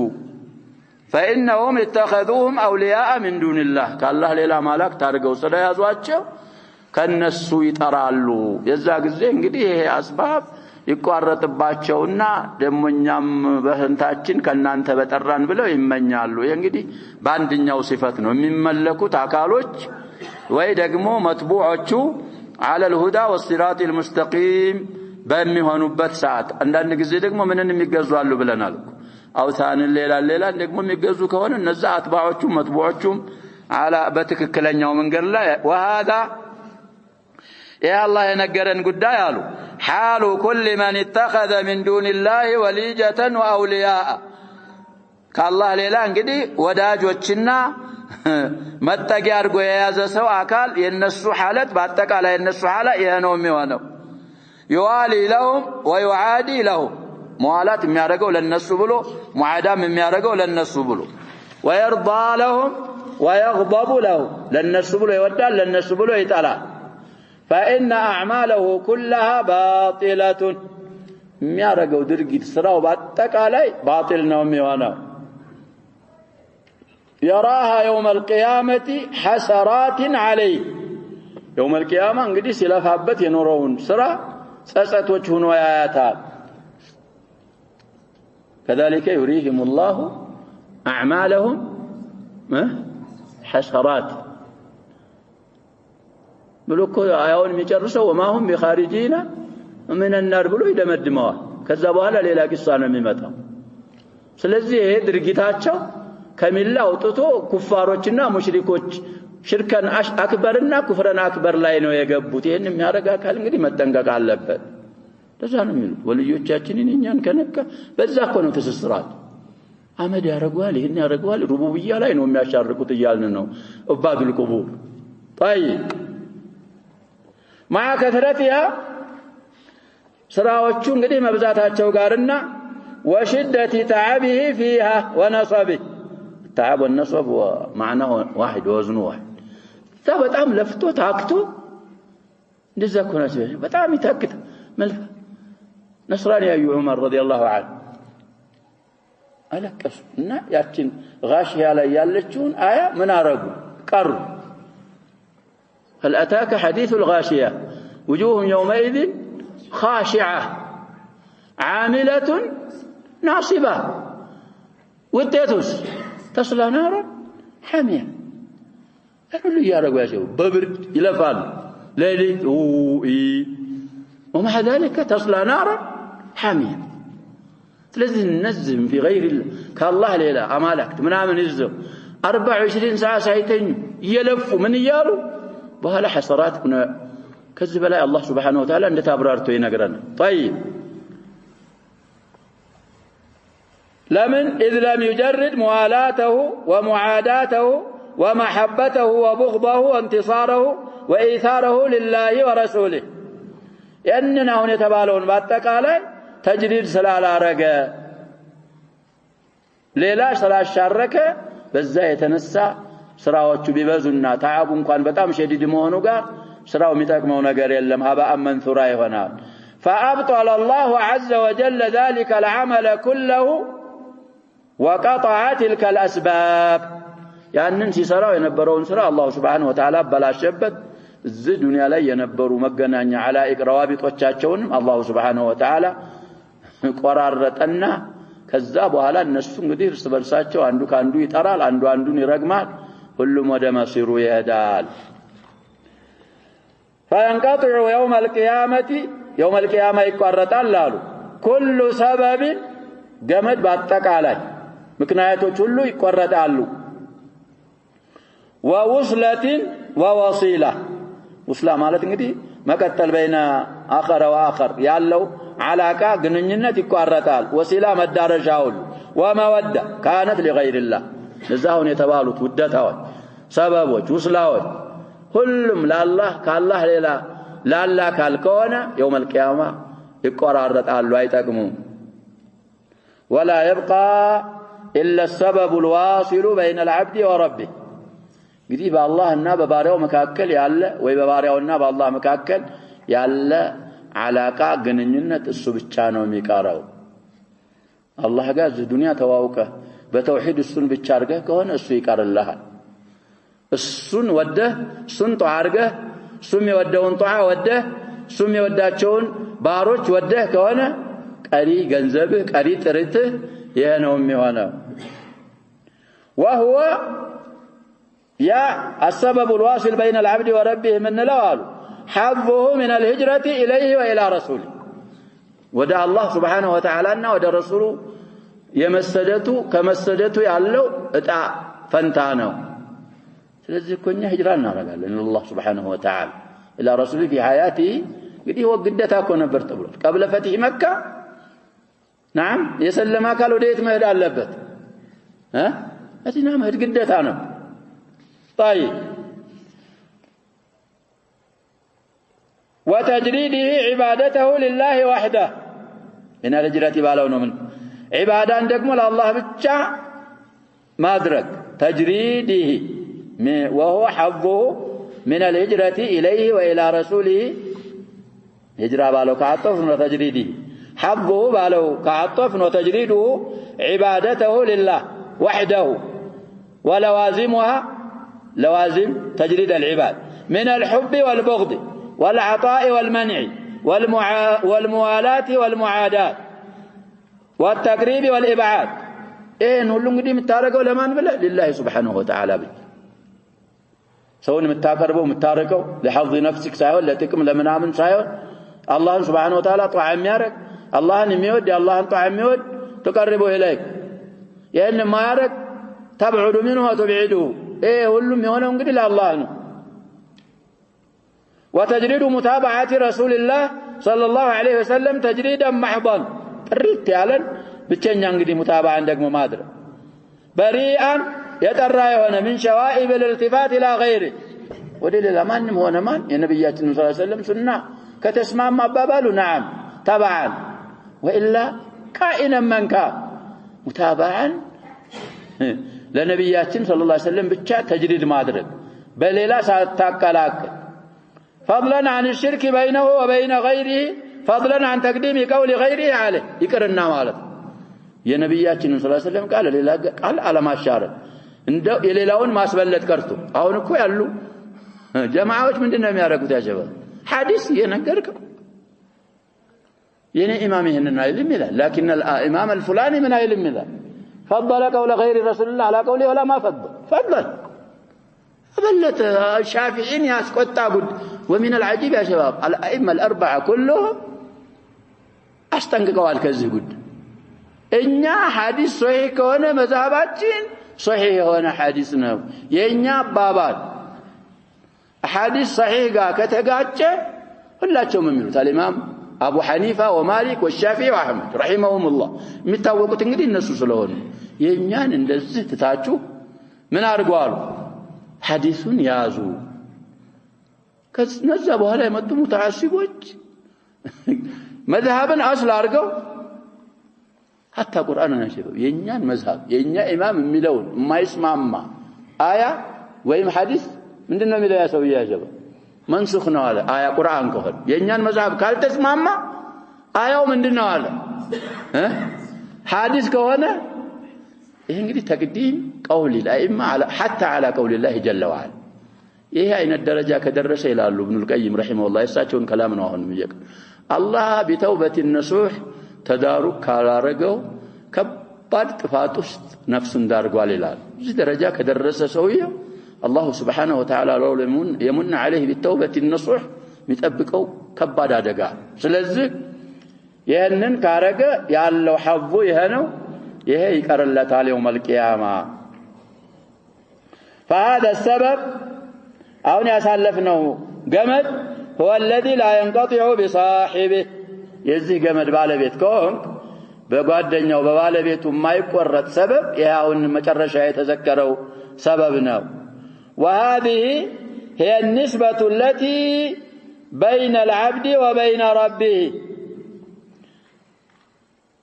فإنهم اتخذوهم أولياء من دون الله كالله ليلا مالك تارقوا ስለያዟቸው ከነሱ ይጠራሉ የዛ ጊዜ እንግዲህ ይሄ አስባብ ይቋረጥባቸውና ደሞኛም በህንታችን ከናንተ በጠራን ብለው ይመኛሉ እንግዲህ ባንድኛው ሲፈት ነው የሚመለኩት አካሎች ወይ ደግሞ መጥቡዖቹ على الهدى والصراط المستقيم በሚሆኑበት ሰዓት አንዳንድ ጊዜ ደግሞ ምንን የሚገዙአሉ ብለናል አውታን ሌላ ደግሞ የሚገዙ ከሆነ እነዛ አጥባዖቹም መጥቡዖቹም على በትክክለኛው መንገድ ላይ وهذا يا الله ينقرن قداي قالوا حال كل من اتخذ من دون الله وليجة وأولياء كالله ليلا انقدي وداجوچنا متقي አርጎ የያዘ ሰው አካል የነሱ ሐለት በአጠቃላይ የነሱ ሐላ ይሄ ነው የሚሆነው يوالي لهم ويعادي لهم موالات የሚያደርገው ለነሱ ብሎ ሙዓዳም የሚያደርገው ለነሱ ብሎ ويرضى لهم ويغضب لهم ለነሱ ብሎ ይወዳል ለነሱ ብሎ ይጠላል فإن أعماله كلها باطلة የሚያደርገው ድርጊት ስራው በአጠቃላይ ባጢል ነው የሚሆነው يراها يوم القيامة حسرات عليه يوم القيامة እንግዲህ ሲለፋበት የኖረውን ስራ ጸጸቶች ሆኖ ያያታል كذلك يريهم الله أعمالهم حسرات ብሎኮ አያውን የሚጨርሰው وما هم بخارجين من النار ብሎ ይደመድመዋል ከዛ በኋላ ሌላ ቂሳ ነው የሚመጣው ስለዚህ ይሄ ድርጊታቸው ከሚላ አውጥቶ ኩፋሮችና ሙሽሪኮች ሽርከን አክበርና ኩፍረን አክበር ላይ ነው የገቡት ይሄን የሚያረጋ አካል እንግዲህ መጠንቀቅ አለበት ለዛ ነው የሚሉት ወልዮቻችንን እኛን ከነካ በዛ እኮ ነው ተስስራት አመድ ያረጋል ይሄን ያረጋል ሩቡብያ ላይ ነው የሚያሻርቁት እያልን ነው ዑባዱል ቁቡር طيب مع كثرتها ስራዎቹ እንግዲህ መብዛታቸው ጋርና وشدة تعبه فيها ونصبه تعب والنصب ومعناه واحد ووزنه واحد በጣም ለፍቶ ታክቶ እንደዛ ኮናች በጣም ይታክት መልፋ ነስራኒ ያዩ ዑመር ረዲየላሁ ዐንሁ አለቀሱ እና ያችን ጋሽያ ላይ ያለችውን አያ ምን አረጉ ቀሩ هل أتاك حديث الغاشية وجوه يومئذ خاشعة عاملة ناصبة وديتوس تصلى نارا حامية قالوا لي يا رجل ببرد يلفال ليلي ومع ذلك تصلى نارا حامية لازم ننزم في غير كالله ليلة أمالك منامن يزو 24 ساعة ساعتين يلفوا من يالو بها حسرات كنا كذب لا الله سبحانه وتعالى أن تابرارته ينقرنا طيب لمن إذ لم يجرد موالاته ومعاداته ومحبته وبغضه وانتصاره وإيثاره لله ورسوله لأننا هنا يتبالون باتقالي تجريد سلالة رقا ليلا سلال شاركة بزا يتنسى سراوة ببزنا تعبون كان بتام شديد مهنو قال سراو متاكمون قال يلم هباء من ثراي هناك فأبطل الله عز وجل ذلك العمل كله وقطع تلك الأسباب يعني ننسي سراو ينبرون سراء الله سبحانه وتعالى بلا شبت زي دنيا لا ينبروا مجانا على روابط وتشاتشون الله سبحانه وتعالى قرارتنا كذاب وهلا الناس قدير سبلساتشو عنده كاندو يترال عنده يرقمال كل مدى مصيره يهدال فينقطع يوم القيامة يقرطال لالو كل سبب جمد باتك عليه مكنايته كله يقرطالو ووصلة ووصيلة وصلة مالت እንግዲህ መቀጠል بين آخر وآخر ያለው علاقة ግንኙነት ይቋረጣል ወሲላ መዳረሻው ومودة كانت لغير الله ለዛውን የተባሉት ውደታዎች ሰበቦች ውስላዎች ሁሉም ለአላህ ከአላህ ሌላ ላላ ካልከሆነ يوم القيامة ይቆራረጣሉ አይጠቅሙም ولا يبقى إلا السبب الواصل بين العبد وربه እንግዲህ በአላህና በባሪያው መካከል ያለ ወይ በባሪያውና በአላህ መካከል ያለ علاقة ግንኙነት እሱ ብቻ ነው የሚቀረው አላህ ጋር ዱንያ ተዋውቀ በተውሂድ እሱን ብቻ አድርገህ ከሆነ እሱ ይቀርልሃል እሱን ወደህ እሱን ጧዓ አድርገህ እሱም የወደውን ጧዓ ወደህ እሱም የወዳቸውን ባሮች ወደህ ከሆነ ቀሪ ገንዘብህ ቀሪ ጥሪትህ ይሄ ነው የሚሆነው وهو يا السبب الواصل بين العبد وربه من لوال حظه من الهجرة إليه وإلى رسوله ودع الله سبحانه وتعالى ودع رسوله يمسدته كمسدته يعلو اتع فانتانه ስለዚህ ኮኛ ሂጅራና አረጋለን الله سبحانه وتعالى الى رسوله في حياته እንግዲህ ወግደታ እኮ ነበር ተብሎ قبل فتح مكة نعم يسلم አካል ወዴት መሄድ አለበት እዚና መሄድ ግዴታ ነው طيب وتجريده عبادته لله وحده إن الهجرة بالاو ነው ምን عبادان ደግሞ ለአላህ ብቻ ማድረግ تجريده وهو حظه من الهجرة إليه وإلى رسوله هجرة بالاو كعطف وتجريده حظه بالاو كعطف وتجريده عبادته لله وحده ولوازمها لوازم تجريد العباد من الحب والبغض والعطاء والمنع والموالاة والمعاداة والتقريب والإبعاد نقولون قديم التارقوا لمن بلا لله سبحانه وتعالى بي سوون متاقربوا متارقوا لحظ نفسك سايون لتكم لمنامن سايون الله سبحانه وتعالى طعام يارك الله نميود الله طعام يود تقربوا إليك يعني ما يارك تبعد منه وتبعده ሁሉም የሆነው እንግዲህ ለአላህ ነው وتجريد متابعة رسول الله صلى الله عليه وسلم تجريدا محضا ጥሪት ያለን ብቸኛ እንግዲህ ሙታባዓን ደግሞ ማድረግ بريئا يترى هنا من شوائب الالتفات إلى غيره ودليل من هنا من النبياتنا صلى الله عليه وسلم سنة كتسمع ما بابالو نعم طبعا وإلا كائنا من كان متابعا لنبياتنا صلى الله عليه وسلم بتشا تجريد مادرك بل لا ساتاكلاك فضلا عن الشرك بينه وبين غيره فضلا عن تقديم قول غيره عليه يكرنا مالك يا نبياتنا صلى الله عليه وسلم قال لا قال على ما شار እንደው የሌላውን ማስበለጥ ቀርቶ አሁን እኮ ያሉ ጀማዓዎች ምንድነው የሚያደርጉት ያጀባ ሐዲስ የነገርከው የኔ ኢማም ይሄንን አይልም ይላል لكن الامام الفلاني من አይልም ይላል فضل قول غير رسول الله على قوله ولا ما فضل فبلت الشافعين يسقطا قد ومن العجيب يا شباب الائمه الاربعه كلهم አስጠንቅቀዋል ከዚህ ጉድ እኛ ሐዲስ ሶሂህ ከሆነ መዛባችን صحيح هنا حديث ነው የኛ አባባል حديث صحيح ጋር ከተጋጨ ሁላቸውም የሚሉት الامام ابو حنيفه ومالك والشافعي واحمد رحمهم الله የሚታወቁት እንግዲህ እነሱ ስለሆኑ የኛን እንደዚህ ትታችሁ ምን አድርጓሉ ሐዲሱን ያዙ ከነዛ በኋላ የመጡ ሙተዓሲቦች መዝሐብን አስል አድርገው حتى قرآن نشبه ينيان مذهب ينيا إمام ميلون ما يسمع ما آية ويم حديث من دون ميلا يسوي يا جبا منسخنا هذا آية قرآن كهر ينيان مذهب قال تسمع ما آية ومن دون هذا حديث كهنا ينقدي تقديم قول الأئمة على حتى على قول الله جل وعلا إيه أين الدرجة كدرس إلى ابن القيم رحمه الله يساتون كلامنا وهن ميجك الله بتوبة النصوح تدارك كارارجو كبار تفاتوس نفس دارقوال الآن إذا درجة كدرس سوية الله سبحانه وتعالى يمن عليه بالتوبة النصوح متأبكو كبار دقاء سلزق يهنن كارجة يالله حظو يهنو يهي كار الله تعالى يوم القيامة فهذا السبب أوني أسالفنه جمد هو الذي لا ينقطع بصاحبه የዚህ ገመድ ባለቤት ከሆንክ በጓደኛው በባለቤቱ የማይቆረጥ ሰበብ ያውን መጨረሻ የተዘከረው ሰበብ ነው وهذه هي النسبة التي بين العبد وبين ربه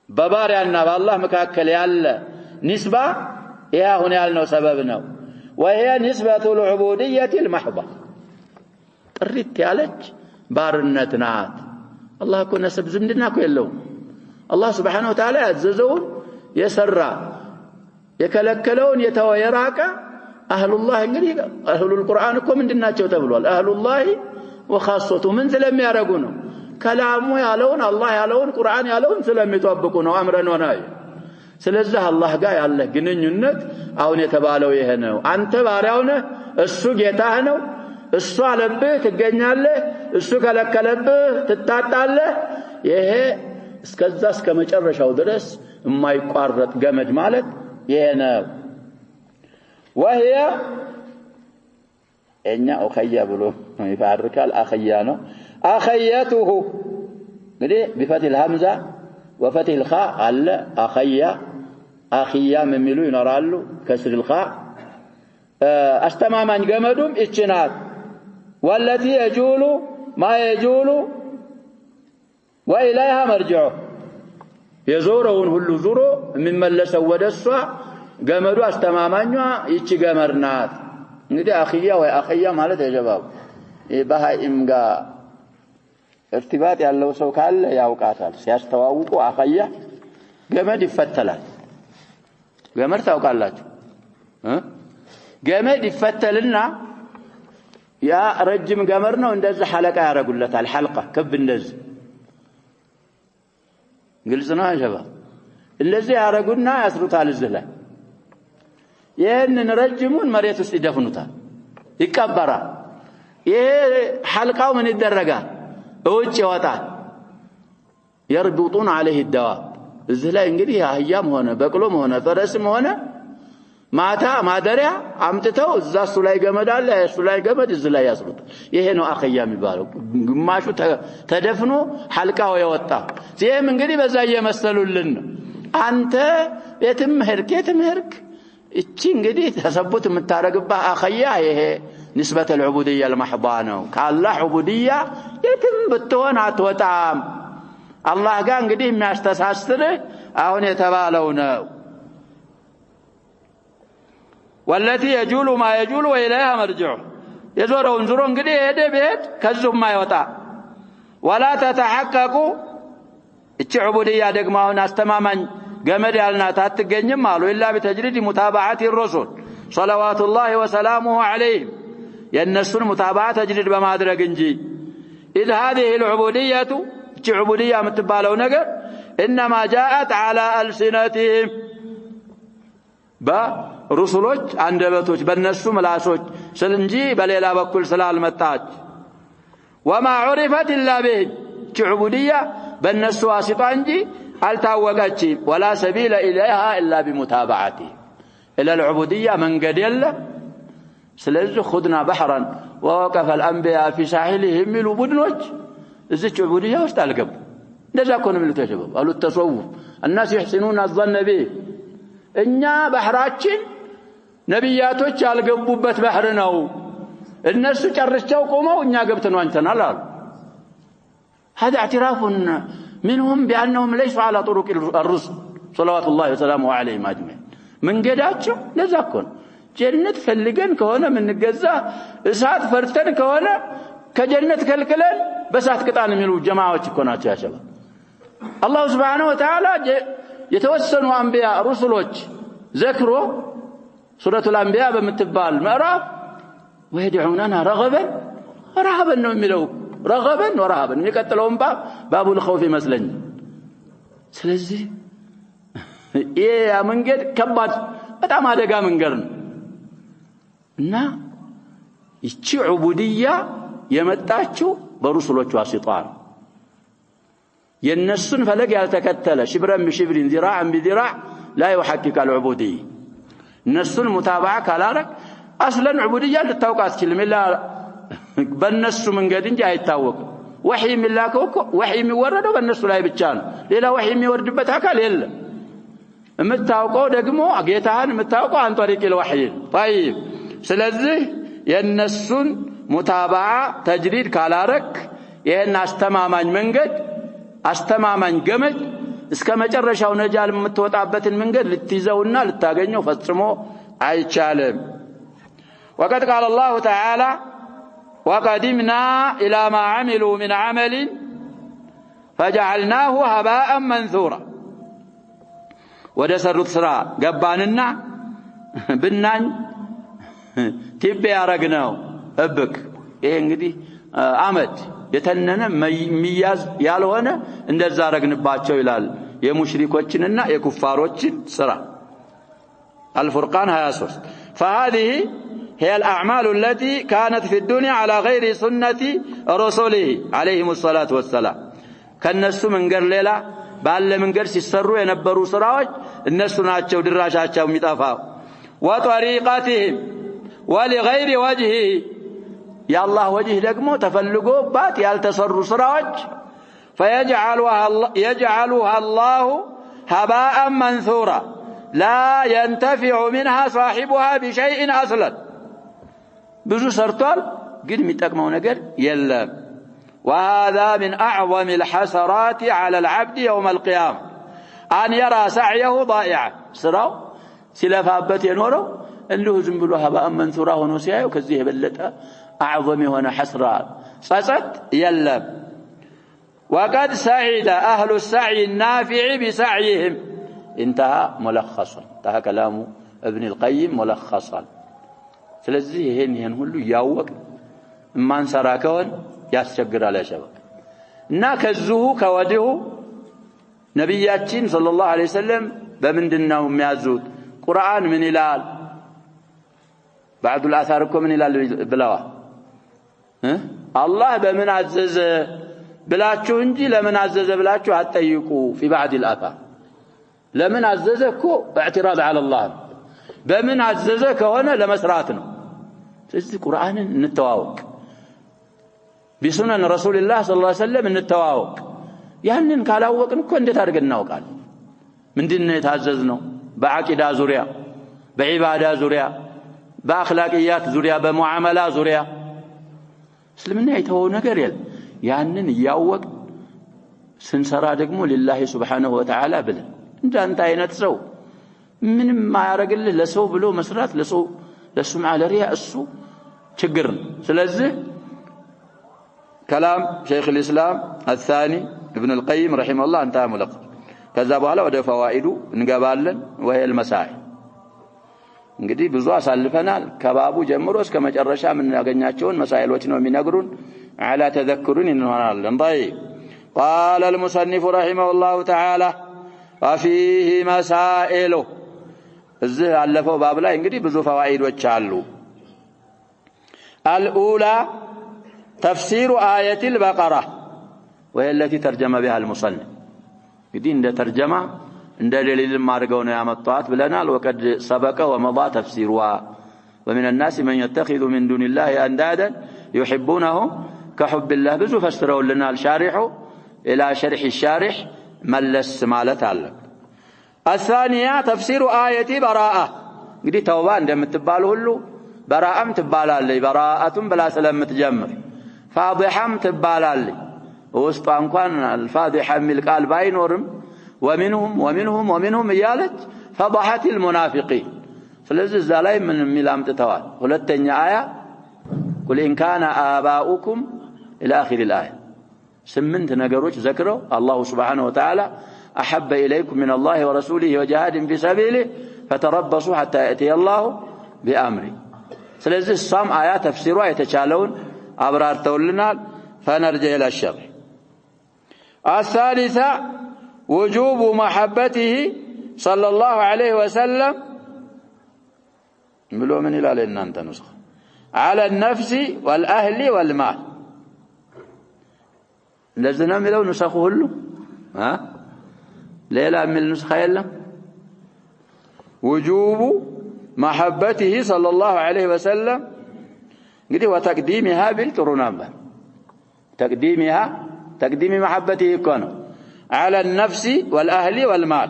በባሪያና በአላህ መካከል ያለ ንስባ ያሁን ያልነው ሰበብ ነው وهي نسبة العبودية المحضة ጥሪት ያለች ባርነት ናት الله يكون نسب زمدنا كله الله سبحانه وتعالى يعززون يسرى يكلكلون يتويراك أهل الله انجلي أهل القرآن كو من دناتشو تبلوال أهل الله وخاصته من سلم يارقونه كلامه يالون الله يالون قرآن يالون سلم يتوبقونه أمرا وناي سلزه الله قاي الله قنن ينك أو يتبالو يهنو أنت باريونه السوق يتاهنو እሱ አለብህ ትገኛለህ እሱ ከለከለብህ ትጣጣለህ ይሄ እስከዛ እስከ መጨረሻው ድረስ የማይቋረጥ ገመድ ማለት ይሄ ነው وهي እኛ አخያ ብሎ ይፋርካል አخያ ነው አخيته እንግዲህ بفتح الهمزه وفتح الخاء አለ አخያ አخያ የሚሉ ይኖራሉ ከስር الخاء አስተማማኝ ገመዱም እችናት والتي يجول ما يجول وإليها مرجعه يزورون كل زورو من ملسوا ودسوا جمدوا استمامنوا يجي جمرنات نجد أخيا وأخيا مالت يا جباب بها إمجا ارتباط يالله سوكال يا وقاتل سيستواوكوا أخيا جمد يفتلات جمر سوكالات جمد يفتلنا يا رجم جمرنا وندز حلقة يا رجل لا الحلقة كب النز قلنا يا شباب الذي يا رجلنا يسرط على الزلا ين نرجمون مريت استدفنوتا يكبرا يه حلقة من الدرجة اوجه وطا يربطون عليه الدواب الزلا انجلي ايام هنا بقلوم هنا فرسم هنا ማታ ማደሪያ አምጥተው እዛ እሱ ላይ ገመድ አለ እሱ ላይ ገመድ እዚህ ላይ ያስሩት ይሄ ነው አخያ የሚባለው ግማሹ ተደፍኖ ሐልቃው የወጣ ይሄም እንግዲህ በዛ እየመሰሉልን አንተ የትም ሄርክ እቺ እንግዲህ ተሰቡት የምታረግባ አኸያ ይሄ ንስበተ العبودية المحضة ነው ካላህ ዑቡድያ የትም ብትሆን አትወጣም አላህ ጋር እንግዲህ የሚያስተሳስር አሁን የተባለው ነው والتي يجول ما يجول وإليها مرجعه يزورون زورون እንግዲህ ሄደ ቤት ከዙም ማይወጣ ولا تتحقق እቺ ዑቡድያ ደግሞ አሁን አስተማማኝ ገመድ ያልናት አትገኝም አሉ إلا بتجريد متابعة الرسل صلوات الله وسلامه عليهم የነሱን متابعة تجريد በማድረግ እንጂ إذ هذه العبودية እቺ ዑቡድያ የምትባለው ነገር إنما جاءت على ألسنتهم በሩሱሎች አንደበቶች በእነሱ ምላሶች ስለንጂ በሌላ በኩል ስላልመጣች وما عرفت إلا به እቺ ዑቡድያ በእነሱ ዋሲጣ እንጂ አልታወቀችም ولا سبيل إليها إلا بمتابعته إلى العبودية من قد يلا ስለዚህ خدنا بحرا ووقف الأنبياء في ساحلهم من بدنوች እዚች ዑቡድያ ውስጥ አልገቡ እንደዛ እኮ ነው የሚሉት ተሸበብ አሉ ተሰውፍ الناس يحسنون الظن به እኛ ባህራችን ነብያቶች ያልገቡበት ባህር ነው እነሱ ጨርሰው ቆመው እኛ ገብተን ዋኝተናል አሉ هذا اعتراف منهم بأنهم ليسوا على طرق الرسل صلوات الله وسلامه عليهم أجمعين من قداتهم لذاكون جنة فلقن كهونا من الجزاء إسعاد فرتن كهونا كجنة كالكلان بسات قطعنا من الجماعة وتكونات يا شباب الله سبحانه وتعالى يتوسنوا أنبياء رسلوች ذكروا سورة الأنبياء بمتبال مأراف ويدعوننا رغبا ورهبا نؤمنوا رغبا ورهبا يقتلون باب الخوف مثلا ስለዚህ ይሄ መንገድ ከባድ በጣም አደጋ መንገድ ነው እና እቺ ዑቡድያ የመጣችው በሩሱሎቹ ዋሲጣ ነው የነሱን ፈለግ ያልተከተለ ሽብረን በሽብሪን ذراعا بذراع لا يحقق العبودية እነሱን ሙታባዓ ካላረክ አስለን ዑቡድያ ልታውቅ አትችልም ኢላ በእነሱ መንገድ እንጂ አይታወቅም ወህይ ሚላከው ወህይ የሚወረደው በእነሱ ላይ ብቻ ነው ሌላ ወህይ የሚወርድበት አካል የለም የምታውቀው ደግሞ ጌታህን የምታውቀው عن طريق الوحي طيب ስለዚህ የነሱን ሙታባዓ ተጅሪድ ካላረክ ይሄን አስተማማኝ መንገድ አስተማማኝ ገመድ እስከ መጨረሻው ነጃል የምትወጣበትን መንገድ ልትይዘውና ልታገኘው ፈጽሞ አይቻልም وقد قال الله تعالى وقدمنا إلى ما عملوا من عمل فجعلناه هباء منثورا ودسرت سرا قباننا بنان تبي أرقناه أبك إيه انقدي عمد የተነነ ሚያዝ ያልሆነ እንደዛ አረግንባቸው ይላል የሙሽሪኮችንና የኩፋሮችን ስራ الفرقان 23 فهذه هي الأعمال التي كانت في الدنيا على غير سنة رسوله عليهم الصلاة والسلام ከነሱ መንገር ሌላ ባለ መንገር ሲሰሩ የነበሩ ስራዎች እነሱ ናቸው ድራሻቸው የሚጠፋው وطريقتهم ولغير وجهه يا الله وجه ደግሞ ተፈልጎባት ያልተሰሩ ስራዎች فيجعلها الله هباء منثورا لا ينتفع منها صاحبها بشيء اصلا ብዙ ሰርቷል ግን የሚጠቅመው ነገር የለም وهذا من اعظم الحسرات على العبد يوم القيامه ان يرى سعيه ضائعا ስራው ሲለፋበት የኖረው እንዲሁ ዝም ብሎ هباء منثورا ሆኖ ሲያየው ከዚህ የበለጠ أعظم هنا حسرة صصت يلب وقد سعد أهل السعي النافع بسعيهم انتهى ملخصا انتهى كلام ابن القيم ملخصا ስለዚህ ይሄን ሁሉ ያወቅ ማን ሰራከውን ያስቸግራል ያሸበክ እና ከዚሁ ከወዲሁ ነብያችን ሰለላሁ ዐለይሂ ወሰለም በመንድነው የሚያዙት ቁርአን ምን ይላል بعض الآثار من ይላል ብለዋል الله بمن عزز بلاچو እንጂ ለምን عزز ብላችሁ አትጠይቁ في بعض الآثار ለምን عززكو اعتراض على الله በምን عزز ከሆነ ለመስራት ነው ስለዚህ ቁርአንን እንተዋወቅ بسنن رسول الله صلى الله عليه وسلم እንተዋወቅ ያንን ካላወቅን እኮ እንዴት አድርገን እናውቃለን ምንድነው የታዘዝነው በአቂዳ ዙሪያ بعبادة زوريا بأخلاقيات زوريا بمعاملة زوريا سلمنا يتوه نقريل ያንን ያወቅ ስንሰራ ደግሞ لله سبحانه وتعالى ብለ እንደ አይነት ሰው ምንም ማያረግልህ ለሰው ብሎ መስራት ለሱም አለሪያ እሱ ችግር ስለዚህ كلام شيخ الإسلام الثاني ابن القيم رحمه الله انتهى ملخص ከዛ በኋላ ወደ فوائد እንገባለን وهي المسائل እንግዲህ ብዙ አሳልፈናል ከባቡ ጀምሮ እስከ መጨረሻ ምን ያገኛቸውን መሳኢሎች ነው የሚነግሩን على تذكرين إنه طيب قال المصنف رحمه الله تعالى وفيه مسائل الزه علفوا باب لا ينقدي بذو فوائد وتشالو الأولى تفسير آية البقرة وهي التي ترجم بها المصنف قدين ده ترجمة عند دليل المارقون يا مطاعت بلنال وقد سبق ومضى تفسيرها ومن الناس من يتخذ من دون الله أندادا يحبونه كحب الله بزو فسروا لنا الشارح إلى شرح الشارح ملس مالت علق الثانية تفسير آية براءة قدي توبان دم تباله له براءة تبالا لي براءة بلا سلام تجمر فاضحة تبالا لي وسطان كان الفاضحة ملك الباين ورم ومنهم يالت فضحت المنافقين فلذي الزلايم من ملام تتوال ولتني آية قل إن كان آباؤكم إلى آخر الآية سمنت نقروش ذكروا الله سبحانه وتعالى أحب إليكم من الله ورسوله وجهاد في سبيله فتربصوا حتى يأتي الله بأمره سلزي الصام آيات تفسيرها يتشالون أبرار تولنا فنرجع إلى الشرح الثالثة وجوب محبته صلى الله عليه وسلم ملو من إلى لأن أنت نسخ على النفس والأهل والمال لازم نملو نسخه له ها ليلا من النسخة يلا وجوب محبته صلى الله عليه وسلم قدي وتقديمها بالترنامة تقديم محبته يكون على النفس والأهل والمال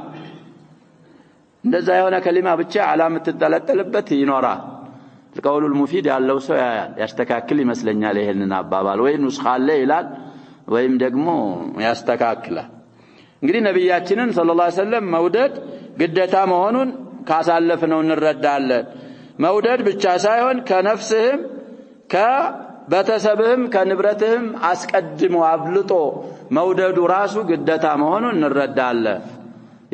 እንደዛ የሆነ كلمة ብቻ علامة ተጠለጠለበት ይኖራል القول المفيد ያለው ሰው ያስተካክል ይመስለኛል ይሄንን አባባል ወይ ኑስኻ አለ ይላል ወይም ደግሞ ያስተካክላል እንግዲህ ነብያችንን ሰለላሁ ዐለይሂ ወሰለም መውደድ ግዴታ መሆኑን ካሳለፍነው እንረዳለን መውደድ ብቻ ሳይሆን ከነፍስህም ከበተሰብህም ከንብረትህም አስቀድሞ አብልጦ መውደዱ ራሱ ግዴታ መሆኑን እንረዳለን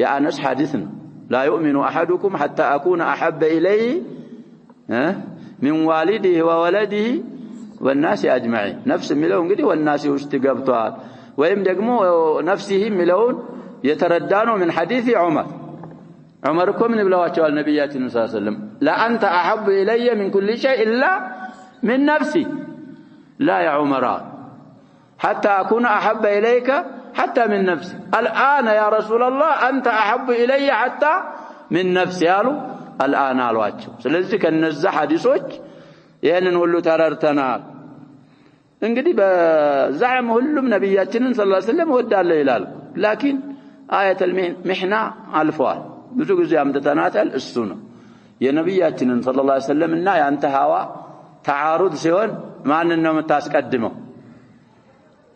የአነስ ሐዲስ ነው لا يؤمن أحدكم حتى أكون أحب إليه من والده وولده والناس أجمعين نفس ملون قدي والناس يستقبطها ويم دقمو نفسه ملون يتردانوا من حديث عمر كم من بلواتوا النبيات صلى الله عليه وسلم لا أنت أحب إلي من كل شيء إلا من نفسي لا يا عمران حتى أكون أحب إليك حتى من نفسي الآن يا رسول الله أنت أحب إلي حتى من نفسي قالوا الآن الواجب ስለዚህ ከነዛ ሐዲሶች ይሄንን ሁሉ ተረርተናል እንግዲህ በዛም ሁሉም ነብያችንን ሰለላሁ ዐለይሂ ወሰለም ወዳለው ይላል ላኪን አያተል ሚህና አልፈዋል ብዙ ጊዜ አምጥተናታል እሱ ነው የነብያችንን ሰለላሁ ዐለይሂ ወሰለም እና ያንተ ሐዋ ተዓሩድ ሲሆን ማንን ነው የምታስቀድመው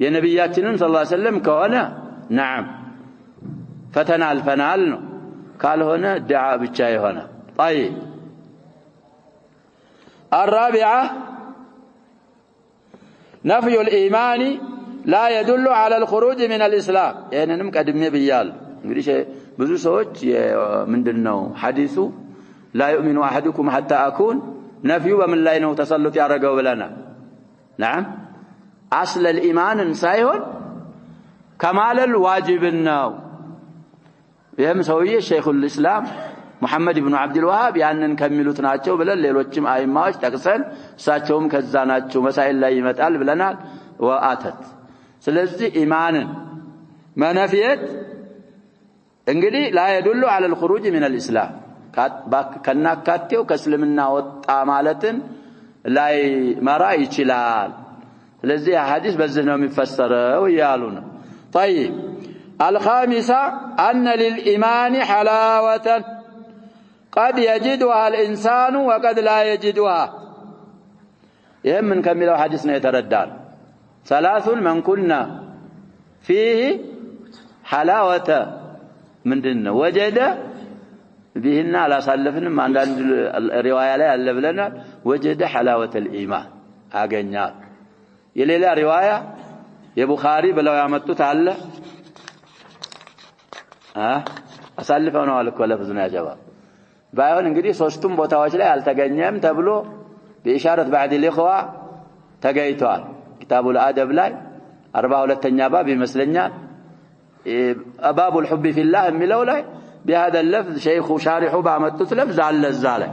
የነብያችንን ሰለላሁ ዐለይሂ ወሰለም ከሆነ نعم ፈተና አልፈናል ነው ካልሆነ ዱዓ ብቻ ይሆናል طيب الرابعة نفي الإيمان لا يدل على الخروج من الإسلام يعني نمقدم بيال እንግዲህ ብዙ ሰዎች ምንድነው ሐዲሱ لا يؤمن أحدكم حتى أكون نفي ومن لا ነው ተሰልط ያረጋው ብለናል نعم أصل الإيمان ሳይሆን كمال الواجب ነው ይሄም ሰውዬ ሸይኹ الإسلام محمد بن عبد الوهاب ያንን ከሚሉት ናቸው ብለን ሌሎችም አይማዎች ጠቅሰን እሳቸውም ከዛ ናቸው መሳኢል ላይ ይመጣል ብለናል ወአተት ስለዚህ ኢማንን መነፊየት እንግዲህ لا يدل على الخروج من الإسلام ከናካቴው ከእስልምና ወጣ ማለትን ላይ መራ ይችላል ስለዚህ ሐዲስ በዚህ ነው የሚፈሰረው ይያሉ ነው طيب الخامسة أن للإيمان حلاوة قد يجدها الإنسان وقد لا يجدها يمن كملوا حديثنا يتردان ثلاث من كنا فيه حلاوة من دنا وجد بهن على صلفنا ما عند الرواية لا اللبلنا وجد حلاوة الإيمان أجنّال يلي لا رواية يا بخاري بلو يعمتو تعالى أصلفنا عليك ولا فزنا يا جواب بايون انجدي ሶስቱም ቦታዎች ላይ አልተገኘም ተብሎ በኢሻረት بعد الاخوه ተገይቷል ኪታቡል አደብ ላይ 42ኛ ባብ ይመስለኛል باب الحب في الله የሚለው ላይ بهذا اللفظ شيخ شارح ባመጡት ለፍዝ አለ እዛ ላይ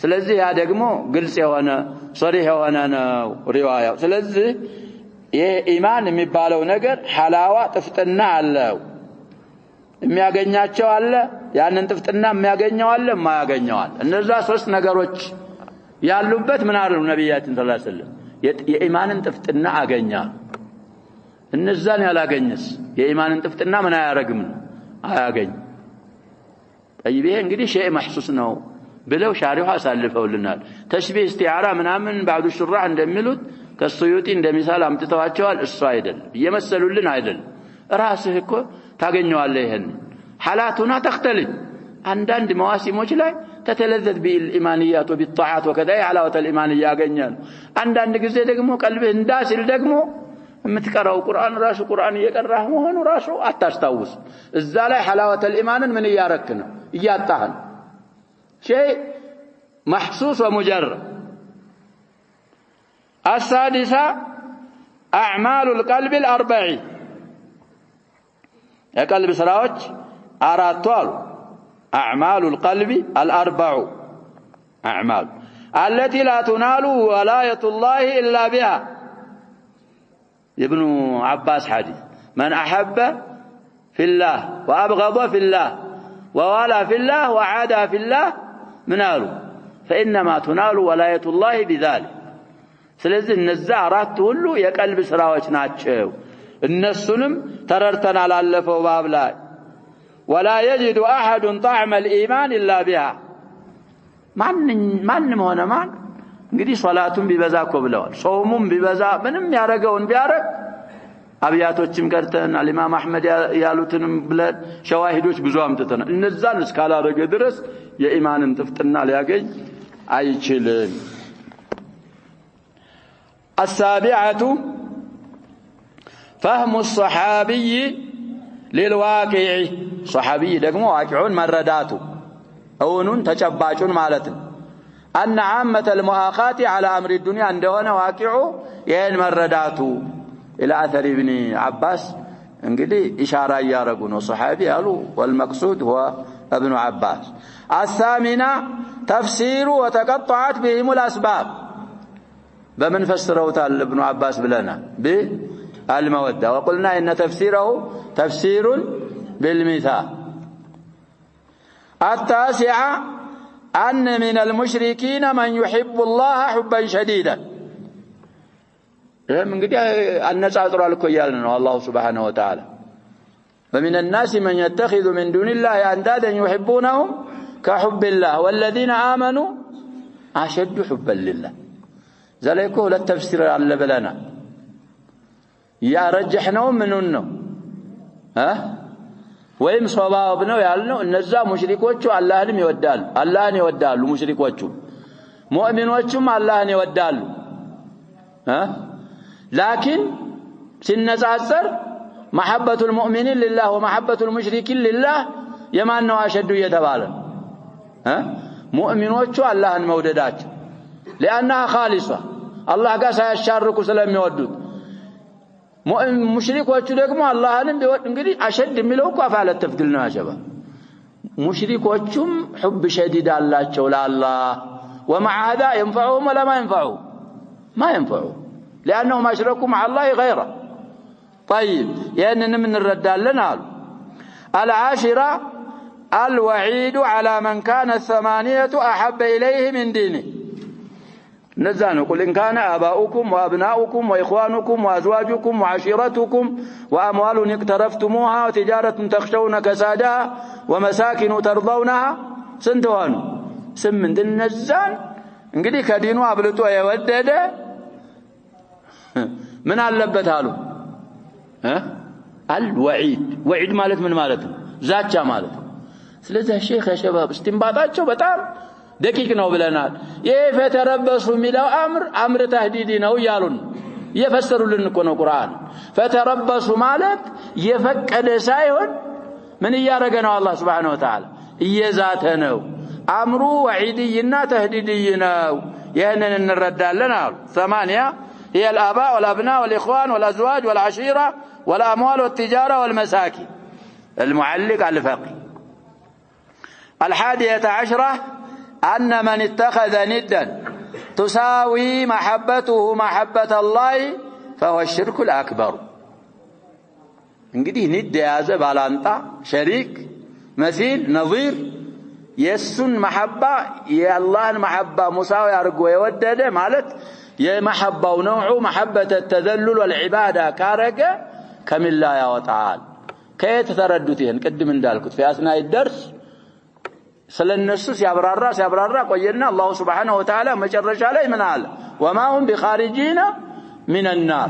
ስለዚህ ያ ደግሞ ግልጽ የሆነ صريح የሆነ ነው ሪዋያው ስለዚህ የኢማን የሚባለው ነገር ሐላዋ ጥፍጥና አለው የሚያገኛቸው አለ ያንን ጥፍጥና የሚያገኘው አለ የማያገኘው አለ እነዛ ሶስት ነገሮች ያሉበት ምን አሉ ነብያችን ሰለላሁ ዐለይሂ ወሰለም የኢማንን ጥፍጥና አገኛ እነዛን ያላገኘስ የኢማንን ጥፍጥና ምን አያረግም አያገኝ طيب ይሄ እንግዲህ شيء محسوس ነው ብለው ሻሪሁ አሳልፈውልናል ተሽቢህ ኢስቲዓራ ምናምን بعض الشراح እንደሚሉት ከሱዩቲ እንደሚሳል አምጥተዋቸዋል እሱ አይደል እየመሰሉልን አይደል ራስህ እኮ ታገኘዋለህ ይሄን حالاتنا تختلف عندنا مواسموች ላይ تتلذذ بالإيمانيات وبالطاعات وكذا حلاوة الإيمانية ያገኛል አንዳንድ ጊዜ ደግሞ ቀልብህ እንዳሲል ደግሞ የምትቀራው ቁርአን ራሱ ቁርአን እየቀራህ መሆኑ ራሱ አታስታውስ እዛ ላይ حلاوة الإيمان ምን ያረክ ነው ያጣህን شيء محسوس ومجرد السادسة أعمال القلب الأربعين የቀልብ ስራዎች አራቱ አሉ أعمال القلب الأربع أعمال التي لا تنال ولاية الله إلا بها ابن عباس حديث من أحب في الله وأبغض في الله ووالى في الله وعادى في الله مناله فإنما تنال ولاية الله بذلك ስለዚህ እነዛ አራቱ ሁሉ የቀልብ ስራዎች ናቸው እነሱንም ተረርተና ላለፈው ባብ ላይ ولا يجد احد طعم الايمان الا بها ማንም ሆነ ማን እንግዲህ ሶላቱን ቢበዛ እኮ ብለዋል ጾሙም ቢበዛ ምንም ያረጋውን ቢያረግ አብያቶችም ቀርተን ኢማም አህመድ ያሉትንም ብለን ሸዋሂዶች ብዙ አምጥተናል እነዛን እስካላረገ ድረስ የኢማንን ጥፍጥና ሊያገኝ አይችልም السابعة فهم الصحابي للواقع صحابي ደግሞ واقعون مرداته اونون ተጨባጩን ማለት ነው ان عامه المؤاخات على امر الدنيا እንደሆነ واقعው ይሄን መረዳቱ الى اثر ابن عباس እንግዲህ ኢሻራ ያረጉ ነው صحابي ያሉ والمقصود هو ابن عباس الثامنة تفسير وتقطعت بهم الاسباب بمن فسروታል ابن عباس بلنا بالمودة وقلنا ان تفسيره تفسير بالمثال التاسعة أن من المشركين من يحب الله حبا شديدا من قد النصاصر لكم يالنا الله سبحانه وتعالى ومن الناس من يتخذ من دون الله أندادا يحبونهم كحب الله والذين آمنوا أشد حبا لله ذلك هو التفسير على بلنا يا رجحناهم منهم ወይም ሷባብ ነው ያልነው እነዛ ሙሽሪኮቹ አላህንም ይወዳሉ አላህን ይወዳሉ ሙሽሪኮቹ ሙእሚኖቹም አላህን ይወዳሉ لكن ሲነጻጸር محبة المؤمنين لله ومحبة المشركين لله የማን ነው አሸዱ እየተባለ ሙእሚኖቹ አላህን መውደዳቸው لانها خالصة الله ጋር ሳያሻርኩ ስለሚወዱት ሙሽሪኮቹ ደግሞ አላህንም ቢወድ እንግዲህ አሸድ የሚለው እኮ አፋለ ተፍድል ነው አሸባ ሙሽሪኮቹም حب شديد አላቸው ለአላህ ومع هذا ينفعهم ولا ما ينفعهم ما ينفعهم لانهم اشركوا مع الله غيره طيب يعني من الردالنا قال العاشرة الوعيد على من كان الثمانية احب اليه من دينه نزانوا قل إن كان آباؤكم وأبناؤكم وإخوانكم وأزواجكم وعشيرتكم وأموال اقترفتموها وتجارة تخشون كسادها ومساكن ترضونها سنتوان 8 እነዛን እንግዲህ ከዲኑ አብልጦ የወደደ ምን አለበት አሉ አልወዒድ ወዒድ ማለት ምን ማለት ነው ዛቻ ማለት ነው ስለዚህ ሼክ ሸባብ استنباطاቸው በጣም ደቂቅ ነው ብለናል ይሄ ፈተረበሱ ሚለው አምር ተህዲዲ ነው ያሉን የፈሰሩልን እኮ ነው ቁርአን ፈተረበሱ ማለት የፈቀደ ሳይሆን ምን ያረገ ነው አላህ Subhanahu Wa Ta'ala እየዛተ ነው አምሩ ወዒድይና ተህዲድይ ነው ይሄንን እንረዳለን አሉ 8 هي الآباء والأبناء والإخوان والأزواج والعشيرة والأموال والتجارة والمساكن المعلق الفقه 11 أن من اتخذ ندا تساوي محبته محبة الله فهو الشرك الأكبر እንግዲህ ند የያዘ ባላንጣ ሸሪክ مثيل نظير የሱን محبة የአላህን محبة ሙሳዊ አድርጎ የወደደ ማለት የመሐባው ነው محبة التذلل والعبادة ካረገ ከሚላ ያወጣል ከየት ተረዱት ይሄን ቅድም እንዳልኩት في أثناء الدرس ስለነሱ ሲያብራራ ቆየና አላህ Subhanahu Wa Ta'ala መጨረሻ ላይ ምን አለ وما هم بخارجين من النار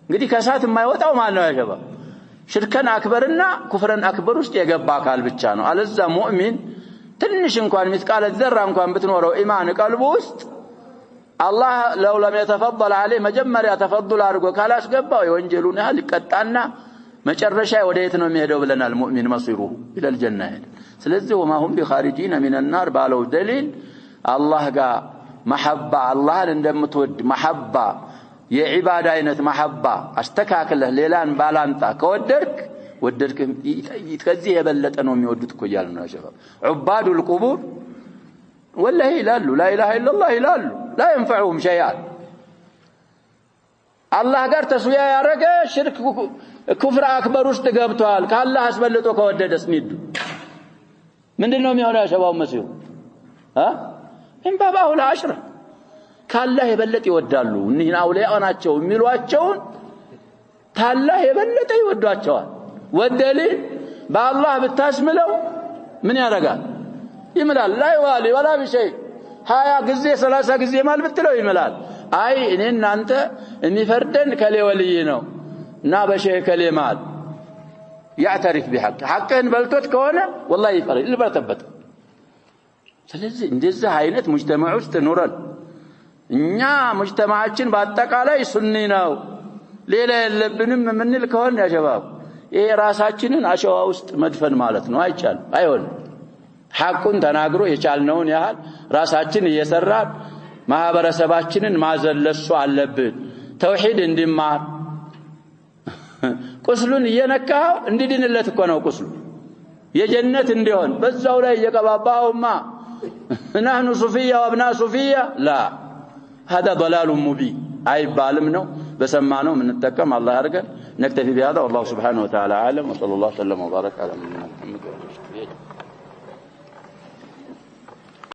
እንግዲህ ከሳት የማይወጣው ማን ነው ያሸባ ሽርከን አክበርና ኩፍረን አክበር ውስጥ የገባ አካል ብቻ ነው አለዛ ሙእሚን ትንሽ እንኳን ምስቃለ ዘራ እንኳን ብትኖረው ኢማን ቀልቡ ውስጥ አላህ ለው ለም يتفضل عليه መጀመሪያ ተፈضل አድርጎ ካላስገባው የወንጀሉን ያህል ይቀጣና መጨረሻ ወደየት ነው የሚሄደው ብለናል ሙእሚን መሲሩሁ الى الجنه ስለዚህ وما هم بخارجين من النار ባለው ደሊል አላህ ጋር محبة አላህን እንደምትወድ محبة የዒባዳ አይነት محبة አስተካክለህ ሌላን ባላንጣ ከወደድክ ከዚህ የበለጠ ነው የሚወዱት እኮ ይላል ነው ሸባብ عباد القبور والله ይላሉ لا اله الا الله ይላሉ لا ينفعهم شيئا አላህ ጋር ተስዊያ ያረገ ሽርክ ኩፍር አክበር ውስጥ ገብቷል ካላህ አስበልጦ ከወደደስ ንዱ ምንድነው የሚሆነው ሸባው መስዩ እንባባው ለአሽራ ካላህ የበለጠ ይወዳሉ እነዚህ አውሊያ ናቸው የሚሏቸውን ታላህ የበለጠ ይወዷቸዋል ወደሊ በአላህ ብታስምለው ምን ያረጋል ይምላል ላይ ዋሊ ወላ ቢሸይ 20 ጊዜ 30 ጊዜ ማል ብትለው ይምላል አይ እኔና አንተ የሚፈርደን ከሌ ወልይ ነው እና በሸይ ከሌማል يعترف بحق حقን በልቶት ከሆነ والله ይፈር ይልበተበት ስለዚህ እንደዚህ አይነት ሙጅተማዕ ውስጥ ኑረን እኛ ሙጅተማዓችን በአጠቃላይ ሱኒ ነው ሌላ የለብንም ምንል ከሆነ ያ ሸባብ ይሄ ራሳችንን አሸዋ ውስጥ መድፈን ማለት ነው አይሆን ሐቁን ተናግሮ የቻልነውን ያህል ራሳችን እየሰራን ማህበረሰባችንን ማዘለሱ አለብን ተውሂድ እንዲማር ቁስሉን እየነካው እንዲድንለት እኮ ነው ቁስሉ የጀነት እንዲሆን በዛው ላይ የቀባባውማ نحن صوفية وابناء صوفية لا هذا ضلال مبين አይባልም ነው በሰማነው ምን ተጠቀም አላህ ያርገን نكتفي بهذا والله سبحانه وتعالى عالم وصلى الله وسلم وبارك على نبينا محمد وعلى اله وصحبه